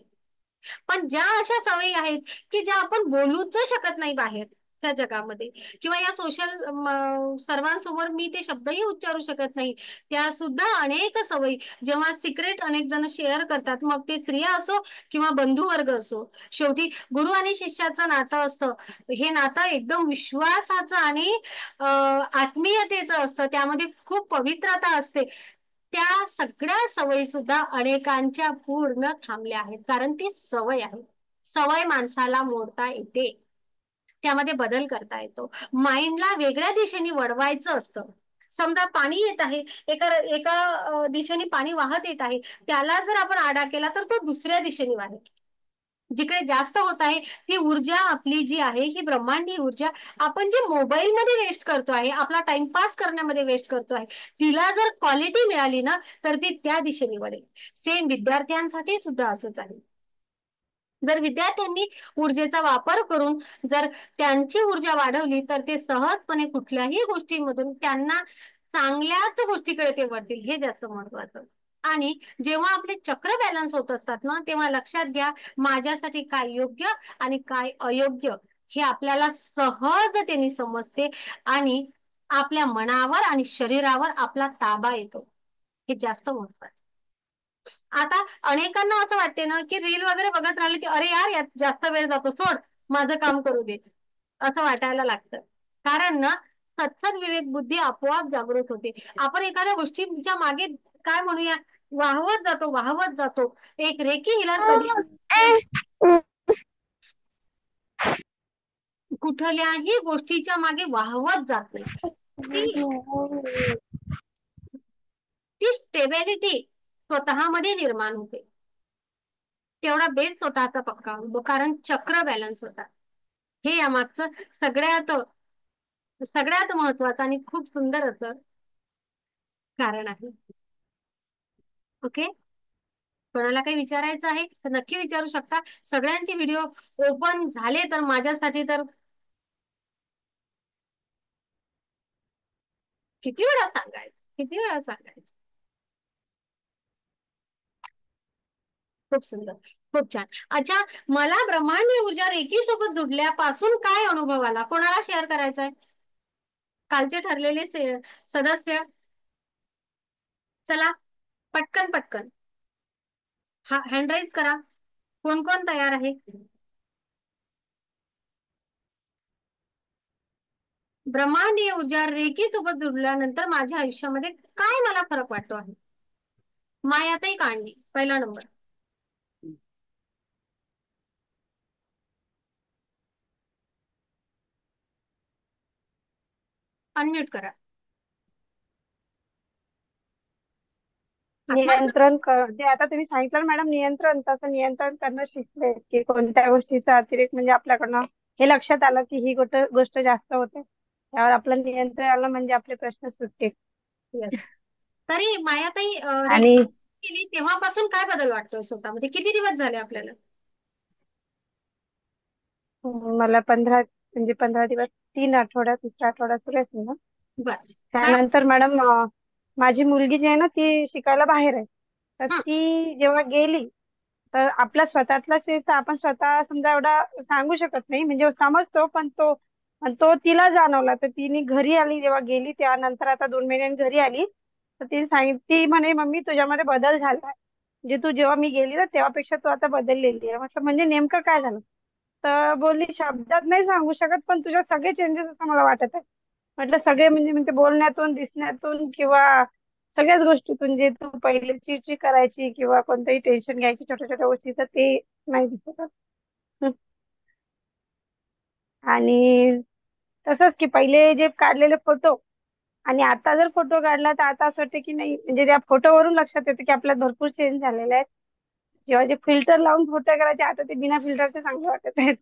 पण ज्या अशा सवयी आहेत की ज्या आपण बोलूच शकत नाही बाहेरच्या जगामध्ये किंवा या सोशल सर्वांसमोर मी ते शब्दही उच्चारू शकत नाही त्या सुद्धा अनेक सवयी जेव्हा सिक्रेट अनेक जण शेअर करतात मग ते स्त्रिया असो किंवा बंधू वर्ग असो शेवटी गुरु आणि शिष्याचं नातं असतं. हे नातं एकदम विश्वासाचं आणि आत्मीयतेचं असतं त्यामध्ये खूप पवित्रता असते. त्या सगळ्या सवयी सुद्धा अनेकांच्या पूर्ण थांबल्या आहेत कारण ती सवय आहे. सवय माणसाला मोडता येते त्यामध्ये बदल करता येतो. माइंडला वेगळ्या दिशेने वळवायचं असतं. समजा पाणी येत आहे एका एका दिशेने पाणी वाहत येत आहे त्याला जर आपण आडा केला तर तो दुसऱ्या दिशेने वाहेल. जिकडे जास्त होत आहे ती ऊर्जा आपली जी आहे ही ब्रह्मांडीय ऊर्जा आपण जी मोबाईल मध्ये वेस्ट करतो आहे आपला टाइमपास करण्यामध्ये वेस्ट करतो आहे तिला जर क्वालिटी मिळाली ना तर ती त्या दिशेने वळेल. सेम विद्यार्थ्यांसाठी सुद्धा असंच आहे. जर विद्यार्थ्यांनी ऊर्जेचा वापर करून जर त्यांची ऊर्जा वाढवली तर ते सहजपणे कुठल्याही गोष्टीमधून त्यांना चांगल्याच गोष्टीकडे ते वळतील हे जास्त महत्वाचं. आणि जेव्हा आपले चक्र बॅलन्स होत असतात ना तेव्हा लक्षात घ्या माझ्यासाठी काय योग्य आणि काय अयोग्य हे आपल्याला सहजतेने समजते आणि आपल्या मनावर आणि शरीरावर आपला ताबा येतो हे जास्त महत्वाचं. आता अनेकांना असं वाटते ना की रील वगैरे बघत राहिले की अरे यार यात जास्त वेळ जातो सोड माझं काम करू दे असं वाटायला लागतं. कारण ना सतसत विवेक बुद्धी आपोआप जागृत होते. आपण एखाद्या गोष्टीच्या मागे काय म्हणूया वाहवत जातो. एक रेकी हिला कधी कुठल्याही गोष्टीच्या मागे वाहवत जात नाही. ती ती स्टेबिलिटी स्वतःमध्ये निर्माण होते. तेवढा बेस स्वतःचा पक्का होतो कारण चक्र बॅलन्स होतात. हे यामागचं सगळ्यात सगळ्यात महत्वाचं आणि खूप सुंदर असं कारण आहे. ओके. कोणाला काही विचारायचं आहे तर नक्की विचारू शकता. सगळ्यांचे व्हिडिओ ओपन झाले तर माझ्यासाठी तर किती वेळा सांगायचं. खूप सुंदर खूप छान. अच्छा मला ब्रह्मांडीय ऊर्जा रेकी सोबत जुडल्यापासून काय अनुभव आला कोणाला शेअर करायचा आहे. कालचे ठरलेले सदस्य चला पटकन पटकन हा हँड राईज करा. कोण कोण तयार आहे. ब्रह्मांडीय ऊर्जा रेकी सोबत जुडल्यानंतर माझ्या आयुष्यामध्ये काय मला फरक वाटतो आहे. मायाताई कांडी पहिला नंबर. अनम्यूट करा. आत्मा जे आता तुम्ही सांगितलं मॅडम नियंत्रण तसं नियंत्रण करणं शिकले की कोणत्या गोष्टीचा अतिरेक म्हणजे आपल्याकडनं हे लक्षात आलं की ही गोष्ट गोष्ट जास्त होते त्यावर आपलं नियंत्रण आलं म्हणजे आपले प्रश्न सुटते. येस. तरी मायाताई आणि रेकी केली तेव्हापासून काय बदल वाटतोय स्वतःमध्ये किती दिवस झाले आपल्याला. मला 15 दिवस 3 आठवडा तिसरा आठवडा सुरू आहे ना. बर काय. त्यानंतर मॅडम माझी मुलगी जी आहे ना ती शिकायला बाहेर आहे तर हं, ती जेव्हा गेली तर आपला स्वतःतला तर आपण स्वतः समजा एवढा सांगू शकत नाही म्हणजे समजतो पण तो तिला जाणवला तर तिने घरी आली जेव्हा गेली त्यानंतर आता 2 महिन्यांनी घरी आली तर तिने ती म्हणे मम्मी तुझ्यामध्ये बदल झालाय म्हणजे तू जेव्हा मी गेली ना तेव्हापेक्षा तू आता बदललेली आहे. म्हटलं म्हणजे नेमकं काय झालं तर बोलली शब्दात नाही सांगू शकत पण तुझ्यात सगळे चेंजेस असं मला वाटत आहे. म्हटलं सगळे म्हणजे बोलण्यातून दिसण्यातून किंवा सगळ्याच गोष्टीतून जे तू पहिले चिडचिड करायची किंवा कोणतंही टेन्शन घ्यायची छोट्या छोट्या गोष्टीचं ते नाही दिसत आहे. हं. आणि तसंच की पहिले जे काढलेले फोटो आणि आता जर फोटो काढला तर आता असं वाटतं की नाही म्हणजे त्या फोटोवरून लक्षात येतं की आपल्यात भरपूर चेंज झालेले आहेत. जेव्हा जे फिल्टर लावून फोटो करायचे आता ते बिना फिल्टरचे चांगले वाटत आहेत.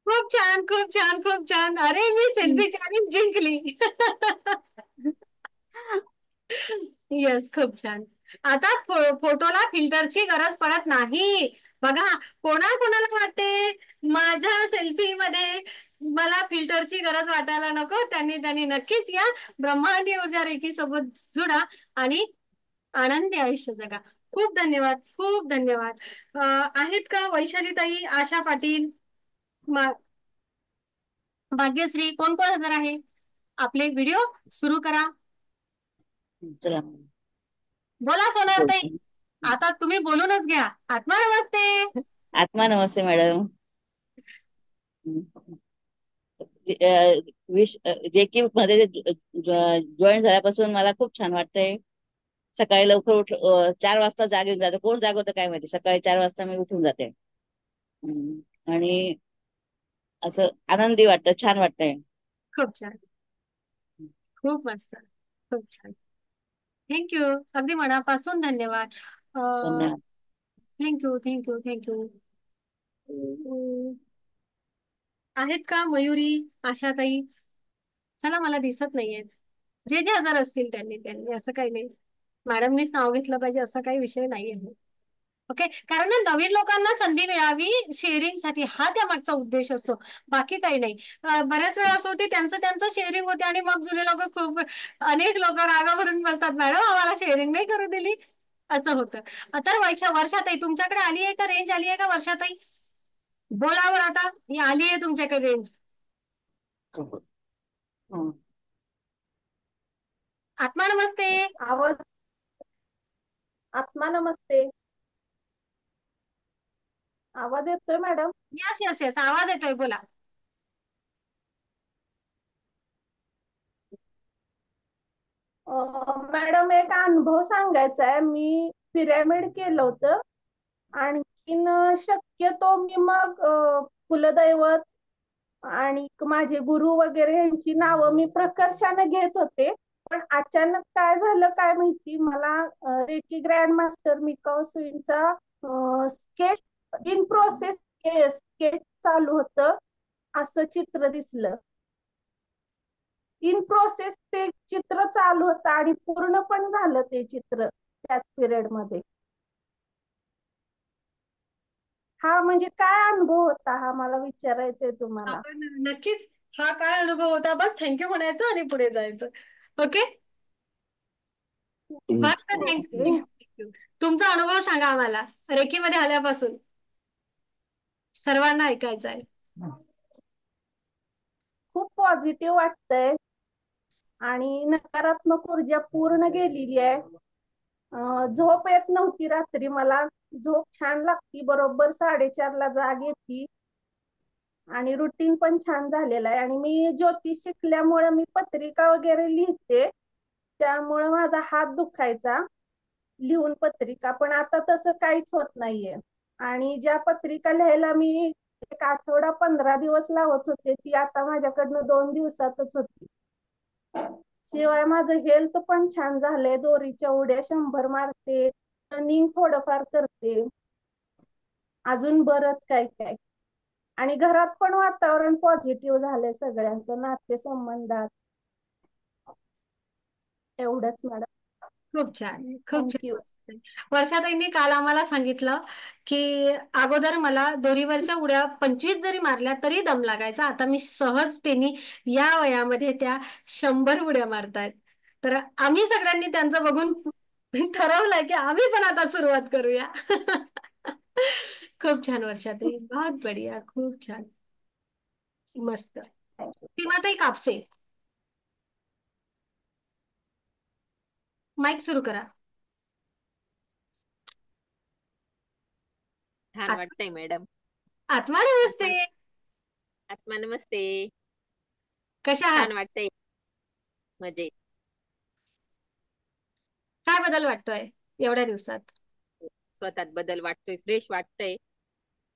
खूप छान, खूप छान, खूप छान. अरे मी सेल्फी चॅलेंज जिंकली. येस, खूप छान. आता फोटोला फिल्टरची गरज पडत नाही. बघा, कोणाला वाटते माझ्या सेल्फी मध्ये मला फिल्टरची गरज वाटायला नको, त्यांनी नक्कीच या ब्रह्मांडी ऊर्जा रेखी सोबत जुडा आणि आनंदी आयुष्य जगा. खूप धन्यवाद, खूप धन्यवाद. आहेत का वैशालीताई, आशा पाटील, भाग्यश्री, कोण कोण हजर आहे? आपले व्हिडिओ सुरू करा. चला बोला सोनारताई, बोलते. आता तुम्ही बोलूनच घ्या. आत्मा नमस्ते. आत्मा नमस्ते मॅडम. जेकी मध्ये जॉईन झाल्यापासून मला खूप छान वाटतंय. सकाळी लवकर 4 वाजता जाग येऊन जाते. कोण जाग होतं काय माहिती, सकाळी 4 वाजता मी उठून जाते. आणि असं आनंदी वाटतं, छान वाटतंय. खूप छान, खूप मस्त, खूप छान. थँक्यू, अगदी मनापासून धन्यवाद. धन्यवाद. Thank you, thank you, thank you. आहेत का मयुरी, आशाताई? चला, मला दिसत नाहीये. जे जे हजर असतील त्यांनी असं काही नाही. मॅडमनीच नाव घेतलं पाहिजे असं काही विषय नाहीये. ओके, कारण ना नवीन लोकांना संधी मिळावी शेअरिंग साठी, हा त्या मागचा उद्देश असतो, बाकी काही नाही. बऱ्याच वेळा असं होते त्यांचं शेअरिंग होते आणि मग जुने लोक खूप, अनेक लोक रागा भरून बसतात, मॅडम आम्हाला शेअरिंग नाही करू दिली, असं होतं. तर वर्षाताई तुमच्याकडे आली आहे का रेंज? आली आहे का वर्षाताई? बोलावर आता, ही आली आहे तुमच्याकडे रेंज. हं. आत्मा नमस्ते. आवाज, आत्मा नमस्ते. आवाज येतोय मॅडम? यस यस यस, आवाज येतोय, बोला. मॅडम एक अनुभव सांगायचा आहे. मी पिरॅमिड केलं होतं. आणखीन शक्यतो मी मग कुलदैवत आणि माझे गुरु वगैरे यांची नावं मी प्रकर्षाने घेत होते. पण अचानक काय झालं काय माहिती, मला रेकी ग्रँड मास्टर मिकाओ सुईंचा स्केच इन प्रोसेस स्केच चालू होतं असं चित्र दिसलं. इन प्रोसेस ते चित्र चालू होतं आणि पूर्ण पण झालं ते चित्र त्याच पिरियड मध्ये. हा म्हणजे काय अनुभव होता हा मला विचारायचंय तुम्हाला. आपण नक्कीच, हा काय अनुभव होता, बस थँक्यू म्हणायचं आणि पुढे जायचं. ओके, फक्त ओके. थँक्यू. तुमचा अनुभव सांगा आम्हाला रेकीमध्ये आल्यापासून, सर्वांना ऐकायचं आहे. खूप पॉझिटिव्ह वाटतंय आणि नकारात्मक ऊर्जा पूर्ण गेलेली आहे. झोप येत नव्हती रात्री मला. झोप छान लागती, बरोबर 4:30ला जाग येते आणि रुटीन पण छान झालेलं आहे. आणि मी ज्योतिष शिकल्यामुळे मी पत्रिका वगैरे लिहिते, त्यामुळे माझा हात दुखायचा लिहून पत्रिका, पण आता तसं काहीच होत नाहीये. आणि ज्या पत्रिका लिहायला मी 1 आठवडा 15 दिवस लावत होते, ती आता माझ्याकडनं 2 दिवसातच होती. शिवाय माझं हेल्थ पण छान झालंय. दोरीच्या उड्या 100 मारते, रनिंग थोडंफार करते, अजून बरंच काय काय. आणि घरात पण वातावरण पॉझिटिव्ह झालंय सगळ्यांचं, नातेसंबंधात. एवढंच मॅडम. खूप छान, खूप थँक्यू. छान. वर्षाताईंनी काल आम्हाला सांगितलं की अगोदर मला दोरीवरच्या उड्या 25 जरी मारल्या तरी दम लागायचा, आता मी सहजतेने या वयामध्ये त्या 100 उड्या मारतायत. तर आम्ही सगळ्यांनी त्यांचं बघून ठरवलंय की आम्ही पण आता सुरुवात करूया. खूप छान वर्षाताई, बहुत बढिया, खूप छान, मस्त. सीमाताई कापसे, माईक सुरू करा. छान वाटतंय मॅडम. आत्मा नमस्ते. आत्मा नमस्ते. कशा आहात? छान वाटतंय, मजेत. काय बदल वाटतोय एवढ्या दिवसात? स्वतःत बदल वाटतोय, फ्रेश वाटतंय.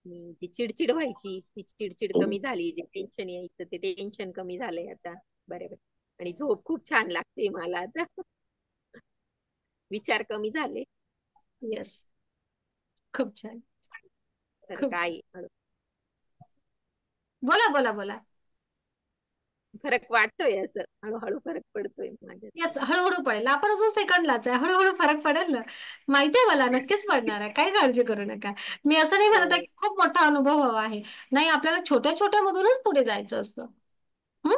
जी चिडचिड व्हायची ती चिडचिड कमी झाली, जे टेन्शन यायचं ते टेन्शन कमी झालंय आता बरोबर. आणि झोप खूप छान लागते मला आता. विचार कमी झाले. येस, खूप छान. तर खूप काय बोला बोला बोला. फरक वाटतोय, असं हळूहळू फरक पडतोय माझ्यात. येस, हळूहळू पडेल. आपण अजून सेकंडलाच आहे, हळूहळू फरक पडेल ना. माहितीये मला, नक्कीच पडणार आहे, काही काळजी करू नका. मी असं नाही म्हणत आहे हो. की खूप मोठा अनुभव हवा आहे. नाही, आपल्याला छोट्या छोट्या मधूनच पुढे जायचं असतं. हम्म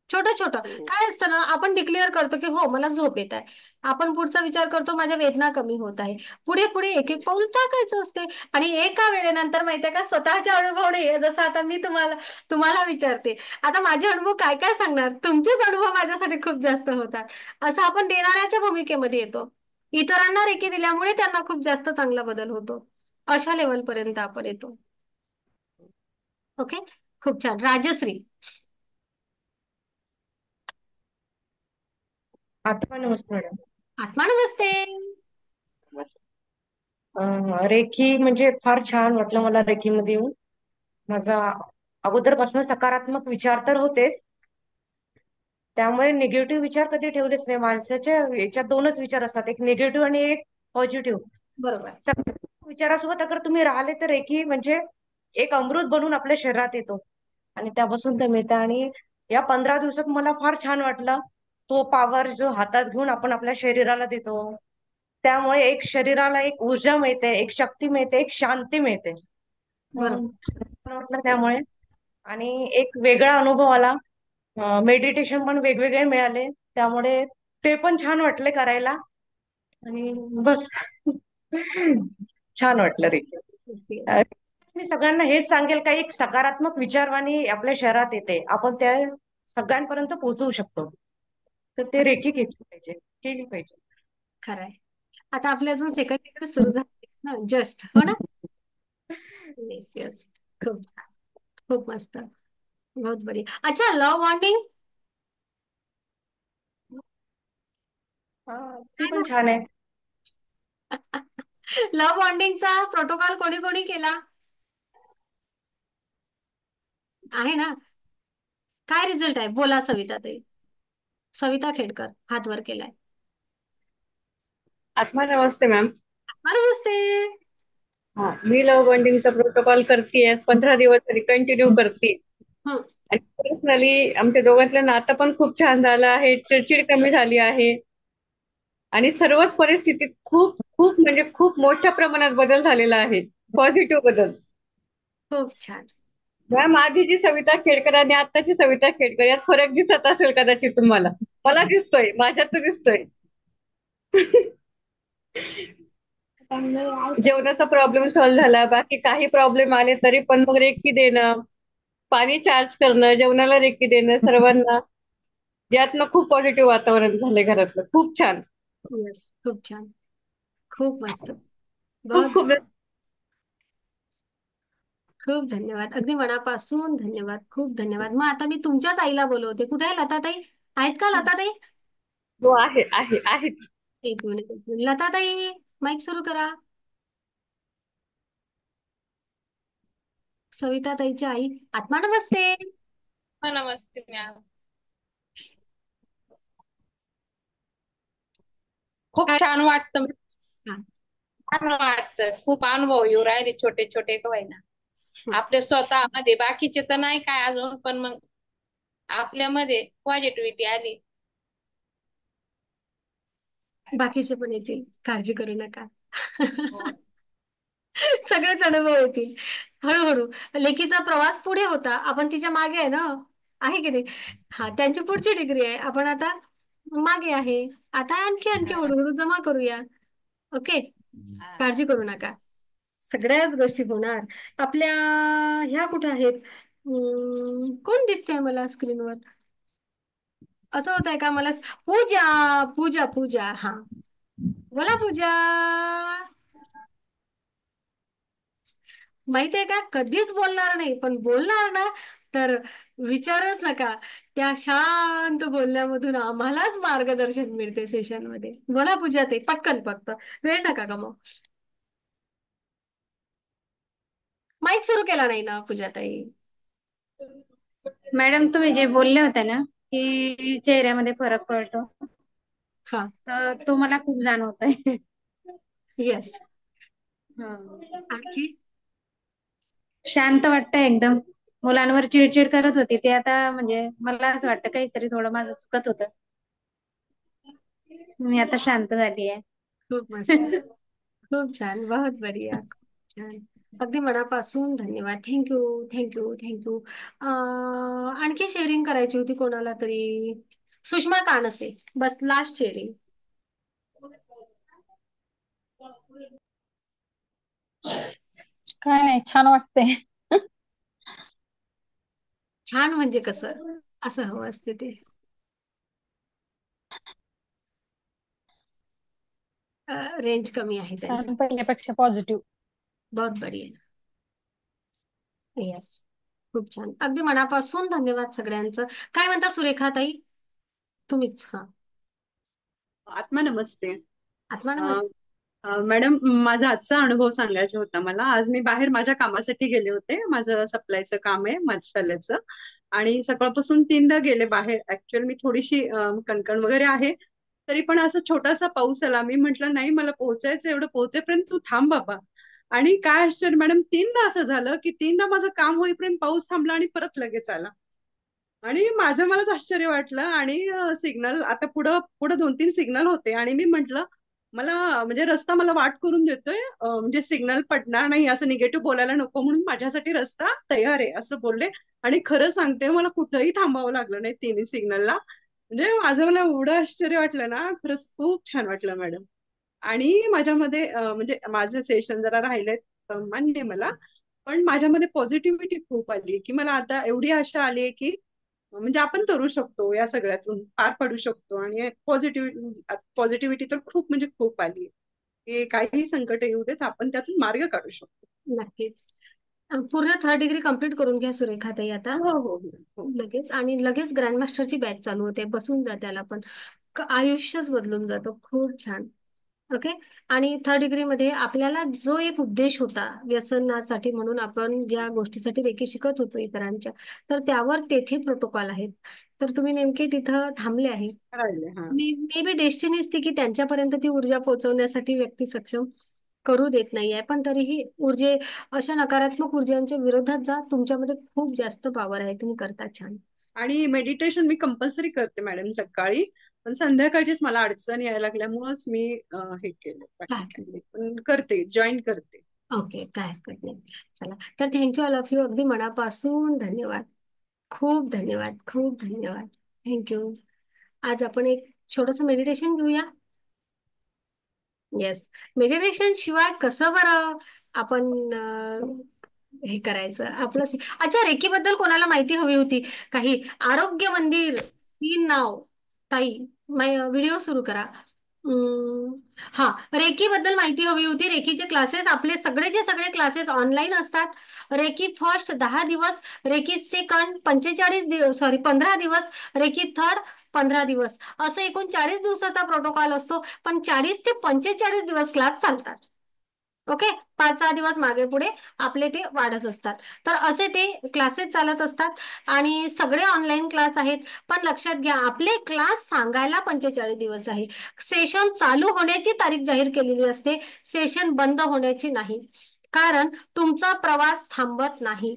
छोटं छोटं हो. काय असतं ना, आपण डिक्लेअर करतो की हो मला झोप येत आहे. आपण पुढचा विचार करतो माझ्या वेदना कमी होत आहे. पुढे पुढे एक एक पाऊल टाकायचं असते. आणि एका वेळेनंतर माहितीये का, स्वतःच्या अनुभवने, जसं आता मी तुम्हाला तुम्हाला विचारते, आता माझे अनुभव काय काय सांगणार, तुमचेच अनुभव माझ्यासाठी खूप जास्त होतात. असं आपण देणाऱ्याच्या भूमिकेमध्ये येतो. इतरांना रेकी दिल्यामुळे त्यांना खूप जास्त चांगला बदल होतो. अशा लेवल पर्यंत आपण येतो. ओके, खूप छान. राजश्री. आत्मा नमस्ते मॅडम. आत्मा नमस्ते. रेखी म्हणजे फार छान वाटलं मला रेखीमध्ये येऊन. माझा अगोदरपासून सकारात्मक विचार तर होतेच, त्यामुळे निगेटिव्ह विचार कधी ठेवलेच नाही. माणसाच्या याच्यात दोनच विचार असतात, एक निगेटिव्ह आणि एक पॉझिटिव्ह. बरोबर. सकारात्मक विचारासोबत अगर तुम्ही राहिले तर रेखी म्हणजे एक अमृत बनून आपल्या शरीरात येतो आणि त्यापासून तर मिळतं. आणि या 15 दिवसात मला फार छान वाटलं. तो पॉवर जो हातात घेऊन आपण आपल्या शरीराला देतो, त्यामुळे एक शरीराला एक ऊर्जा मिळते, एक शक्ती मिळते, एक शांती मिळते. बरोबर. छान वाटलं त्यामुळे. आणि एक वेगळा अनुभव आला. मेडिटेशन पण वेगवेगळे मिळाले, त्यामुळे ते पण छान वाटले करायला. आणि बस छान वाटलं रे. ओके. मी सगळ्यांना हेच सांगेल का, एक सकारात्मक विचारवाणी आपल्या शहरात येते, आपण त्या सगळ्यांपर्यंत पोहोचवू शकतो. तर ते रेखी घेतली पाहिजे, केली पाहिजे. खरंय. आता आपले अजून सेकंड इयर सुरू झाले ना, जस्ट, हो ना. येस येस, खूप छान, खूप मस्त, बहुत बढिया. अच्छा, लव बॉन्डिंग. हा, ती पण छान आहे. लव बॉन्डिंगचा प्रोटोकॉल कोणी कोणी केला आहे ना? काय रिझल्ट आहे, बोला सविता ताई. सविता खेडकर हात वर केलाय. आत्मा नमस्ते मॅम. नमस्ते. हा, मी लव बॉन्डिंगचा प्रोटोकॉल करतेय, 15 दिवस तरी कंटिन्यू करते. हं, आणि पर्सनली आमच्या दोघांतलं नातं पण खूप छान झालं आहे, चिडचिड कमी झाली आहे आणि सर्वच परिस्थितीत खूप खूप म्हणजे खूप मोठ्या प्रमाणात बदल झालेला आहे, पॉझिटिव्ह बदल. खूप छान. मॅम, आधीची सविता खेडकर आणि आत्ताची सविता खेडकर यात फरक दिसत असेल कदाचित तुम्हाला. मला दिसतोय, माझ्यात तर दिसतोय. जेवणाचा प्रॉब्लेम सॉल्व्ह झाला, बाकी काही प्रॉब्लेम आले तरी पण मग रेकी देणं, पाणी चार्ज करणं, जेवणाला रेकी देणं, सर्वांना यातनं खूप पॉझिटिव्ह वातावरण झालंय घरातलं. खूप छान, येस, खूप छान, खूप मस्त. खूप बहुत खूप खूप धन्यवाद, अगदी मनापासून धन्यवाद, खूप धन्यवाद. मग आता मी तुमच्याच आईला बोलवते. कुठे आहे लताताई? आहेत का लताताई? हो, आहे आहे आहे. एक मिनिट, एक मिनिट. लताताई, माईक सुरू करा. सविता ताईची आई. आत्मा नमस्ते. हा, नमस्ते मॅम. खूप काय? छान वाटतं. हा, छान वाटतं, खूप अनुभव येऊ राहिले, छोटे छोटे का होईना. हं. आपल्या स्वतःमध्ये, बाकीचे तर नाही काय अजून, पण मग आपल्यामध्ये पॉझिटिव्हिटी आली. बाकीचे पण येतील, काळजी करू नका. हो. सगळेच अनुभव येतील हळूहळू. लेकीचा प्रवास पुढे होता, आपण तिच्या मागे आहे ना, आहे की नाही? हा, त्यांची पुढची डिग्री आहे, आपण आता मागे आहे. आता आणखी आणखी हा. हळूहळू जमा करूया. ओके, हा. काळजी करू नका, सगळ्याच गोष्टी होणार. आपल्या ह्या कुठे आहेत? कोण दिसतंय मला स्क्रीनवर? असं होत आहे का मला? पूजा, पूजा, पूजा. हा, बोला पूजा. माहितीये का, कधीच बोलणार नाही, पण बोलणार ना तर विचारच नका. त्या शांत बोलण्यामधून आम्हालाच मार्गदर्शन मिळते सेशन मध्ये. बोला पूजा ते पटकन, फक्त वेळ नका गमावू. माईक सुरू केला नाही ना पूजाताई? मॅडम, तुम्ही जे बोलले होते ना की चेहऱ्यामध्ये फरक पडतो, हा. तर तो मला खूप जाणवतोय. येस. हा. आणखी शांत वाटतंय एकदम. मुलांवर चिडचिड करत होती ते आता म्हणजे मला असं वाटतं काहीतरी थोडं माझं चुकत होतं. मी आता शांत झाली आहे. खूप मस्त. खूप छान. बहुत बढिया. खूप छान. अगदी मनापासून धन्यवाद. थँक्यू. थँक्यू. थँक्यू. आणखी शेअरिंग करायची होती कोणाला तरी. सुषमा कानसे. बस लास्ट शेअरिंग. काय नाही, छान वाटतंय. छान म्हणजे कसं? असं हवं असते ते. रेंज कमी आहे त्यांची. छान, पहिल्यापेक्षा पॉझिटिव्ह. बहुत बढिया. येस. खूप छान. अगदी मनापासून धन्यवाद सगळ्यांचं. काय म्हणता सुरेखा ताई? तुम्हीच. हा. आत्मा नमस्ते. आत्मा अ, नमस्ते. मॅडम, माझा आजचा अनुभव सांगायचा होता मला. आज मी बाहेर माझ्या कामासाठी गेले होते. माझं सप्लायचं काम आहे मसाल्याचं, आणि सकाळपासून 3दा गेले बाहेर. ऍक्च्युअली मी थोडीशी कणकण वगैरे आहे, तरी पण असा छोटासा पाऊस आला. मी म्हटलं नाही, मला पोहोचायचं, एवढं पोहोचेपर्यंत तू थांब बाबा. आणि काय आश्चर्य मॅडम, 3दा असं झालं की 3दा माझं काम होईपर्यंत पाऊस थांबला आणि परत लगेच आला. आणि मलाच आश्चर्य वाटलं. आणि सिग्नल आता पुढं पुढं 2-3 सिग्नल होते, आणि मी म्हंटल मला म्हणजे रस्ता मला वाट करून देतोय, म्हणजे सिग्नल पडणार नाही असं निगेटिव्ह बोलायला नको, म्हणून माझ्यासाठी रस्ता तयार आहे असं बोलले. आणि खरं सांगते, मला कुठंही थांबावं लागलं नाही तिन्ही सिग्नलला. म्हणजे मला एवढं आश्चर्य वाटलं ना, खरंच खूप छान वाटलं मॅडम. आणि माझ्यामध्ये म्हणजे माझं सेशन जरा राहिलंय, मान्य आहे मला, पण माझ्यामध्ये पॉझिटिव्हिटी खूप आली, की मला आता एवढी आशा आली की म्हणजे आपण करू शकतो, या सगळ्यातून पार पडू शकतो. आणि पॉझिटिव्हिटी तर खूप म्हणजे खूप आली, की काहीही संकट येऊ देत, आपण त्यातून मार्ग काढू शकतो. नक्कीच. पूर्ण 3rd डिग्री कंप्लीट करून घ्या सुरेखा ताई आता हो हो हो हो. लगेच. आणि लगेच ग्रँडमास्टरची बॅच चालू होते. बसून जा त्याला पण. आयुष्यच बदलून जातं. खूप छान. ओके. आणि 3rd डिग्री मध्ये आपल्याला जो एक उद्देश होता व्यसनासाठी म्हणून आपण ज्या गोष्टीसाठी रेकी शिकत होतो इतरांच्या, तर त्यावर तेथे प्रोटोकॉल आहेत. तर तुम्ही नेमके तिथं थांबले आहे. राहिले हा. मे बी डेस्टिनी असते की त्यांच्यापर्यंत ती ऊर्जा पोहोचवण्यासाठी व्यक्ती सक्षम करू देत नाहीये, पण तरीही अशा नकारात्मक ऊर्जांच्या विरोधात जा. तुमच्यामध्ये खूप जास्त पॉवर आहे. तुम्ही करता छान. आणि मेडिटेशन मी कंपल्सरी करते मॅडम सकाळी, पण संध्याकाळचीच मला अडचण यायला लागल्यामुळेच मी हे केलं, बाकी काही नाही, पण करते, जॉईन करते. ओके. काय हरकत नाही. चला, तर थँक्यू ऑल ऑफ यू. अगदी मनापासून धन्यवाद. खूप धन्यवाद. खूप धन्यवाद. थँक्यू. आज आपण एक छोटस मेडिटेशन घेऊया. येस. मेडिटेशन शिवाय कसं बरं आपण हे करायचं आपलं. अच्छा, रेकी बद्दल कोणाला माहिती हवी होती काही? आरोग्य मंदिर 3 नाव. ताई, व्हिडिओ सुरू करा. हा, रेकी बद्दल माहिती हवी होती. रेकीचे क्लासेस, आपले सगळेचे सगळे क्लासेस ऑनलाईन असतात. रेकी फर्स्ट 10 दिवस, रेकी सेकंड 45 दिवस, 15 दिवस, रेकी थर्ड 15 दिवस, असं एकूण 40 दिवसाचा प्रोटोकॉल असतो. पण 40 ते 45 दिवस क्लास चालतात. ओके. 5-6 दिवस मागे पुढे आपले ते वाढत असतात. तर असे ते क्लासेस चालत असतात आणि सगळे ऑनलाईन क्लास आहेत. पण लक्षात घ्या, आपले क्लास सांगायला 45 दिवस आहे. सेशन चालू होण्याची तारीख जाहीर केलेली असते, सेशन बंद होण्याची नाही. कारण तुमचा प्रवास थांबत नाही.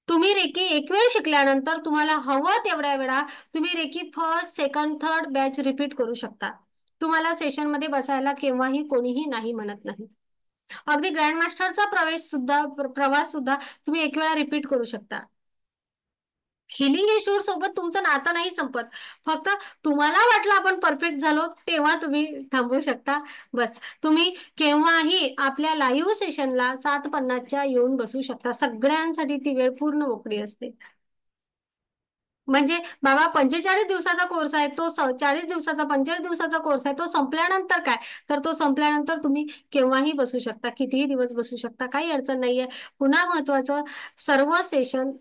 तुम्ही रेकी एक वेळ शिकल्यानंतर तुम्हाला हवं तेवढ्या वेळा तुम्ही reiki first, second, third batch repeat करू शकता. तुम्हाला सेशन मध्ये बसायला केव्हाही कोणीही नाही म्हणत नाही. अगदी ग्रँडमास्टरचा प्रवास सुद्धा तुम्ही एक वेळा रिपीट करू शकता. हिलिंग इन्स्टिट्यूट सोबत तुमचं नातं नाही संपत. फक्त तुम्हाला वाटलं आपण परफेक्ट झालो तेव्हा तुम्ही थांबू शकता. बस. तुम्ही केव्हाही आपल्या लाईव्ह सेशनला 7:50च्या येऊन बसू शकता. सगळ्यांसाठी ती वेळ पूर्ण मोकळी असते. म्हणजे बाबा 45 दिवसाचा कोर्स आहे तो, 40 दिवसाचा, 45 दिवसाचा कोर्स आहे तो संपल्यानंतर काय, तर तो संपल्यानंतर तुम्ही केव्हाही बसू शकता, कितीही दिवस बसू शकता, काही अडचण नाहीये. पुन्हा महत्वाचं, सर्व सेशन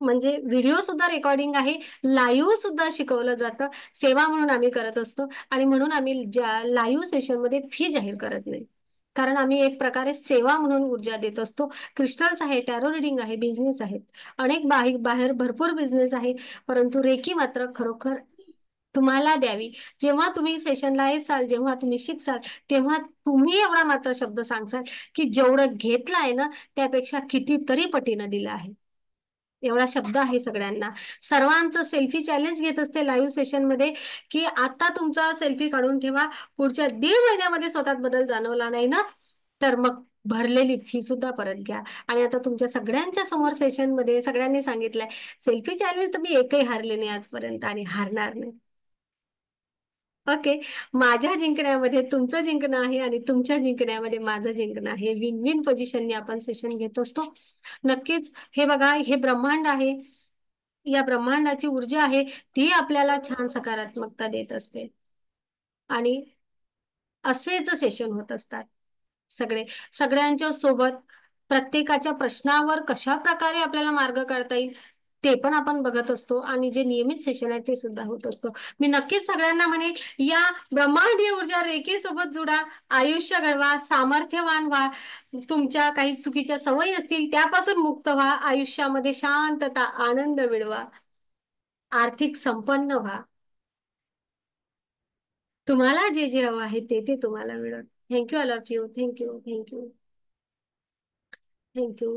म्हणजे व्हिडिओ सुद्धा रेकॉर्डिंग आहे, लाईव्ह सुद्धा शिकवलं जातं. सेवा म्हणून आम्ही करत असतो आणि म्हणून आम्ही लाईव्ह सेशन मध्ये फी जाहीर करत नाही. कारण आम्ही एक प्रकारे सेवा म्हणून ऊर्जा देत असतो. क्रिस्टल्स आहे, टॅरो रिडिंग आहे, बिझनेस आहेत, अनेक बाहेर भरपूर बिझनेस आहे. परंतु रेकी मात्र खरोखर तुम्हाला द्यावी. जेव्हा तुम्ही सेशनला येसाल, जेव्हा तुम्ही शिकसाल, तेव्हा तुम्ही एवढा मात्र शब्द सांगसाल की जेवढं घेतलं आहे ना त्यापेक्षा कितीतरी पटीनं दिलं आहे. एवढा शब्द आहे सगळ्यांना. सर्वांचं सेल्फी चॅलेंज घेत असते लाईव्ह सेशन मध्ये की आता तुमचा सेल्फी काढून ठेवा, पुढच्या 1.5 महिन्यामध्ये स्वतःत बदल जाणवला नाही ना तर मग भरलेली फी सुद्धा परत घ्या. आणि आता तुमच्या सगळ्यांच्या समोर सेशन मध्ये सगळ्यांनी सांगितलंय सेल्फी चॅलेंज तर मी एकही हारले नाही आजपर्यंत आणि हारणार नाही. ओके, माझ्या जिंकण्यामध्ये तुमचं जिंकणं आहे आणि तुमच्या जिंकण्यामध्ये माझं जिंकणं आहे. विन विन पोझिशनने आपण सेशन घेत असतो. नक्कीच हे बघा, हे ब्रह्मांड आहे, या ब्रह्मांडाची ऊर्जा आहे ती आपल्याला छान सकारात्मकता देत असते. आणि असेच सेशन होत असतात सगळ्यांच्या सोबत. प्रत्येकाच्या प्रश्नावर कशा प्रकारे आपल्याला मार्ग काढता येईल ते पण आपण बघत असतो आणि जे नियमित सेशन आहे ते सुद्धा होत असतो. मी नक्कीच सगळ्यांना म्हणेन या ब्रह्मांडीय ऊर्जा रेखेसोबत जुडा, आयुष्य घडवा, सामर्थ्यवान व्हा, तुमच्या काही चुकीच्या सवयी असतील त्यापासून मुक्त व्हा, आयुष्यामध्ये शांतता, आनंद मिळवा, आर्थिक संपन्न व्हा. तुम्हाला जे जे हवं आहे ते ते तुम्हाला मिळेल. Thank you all of you. Thank you.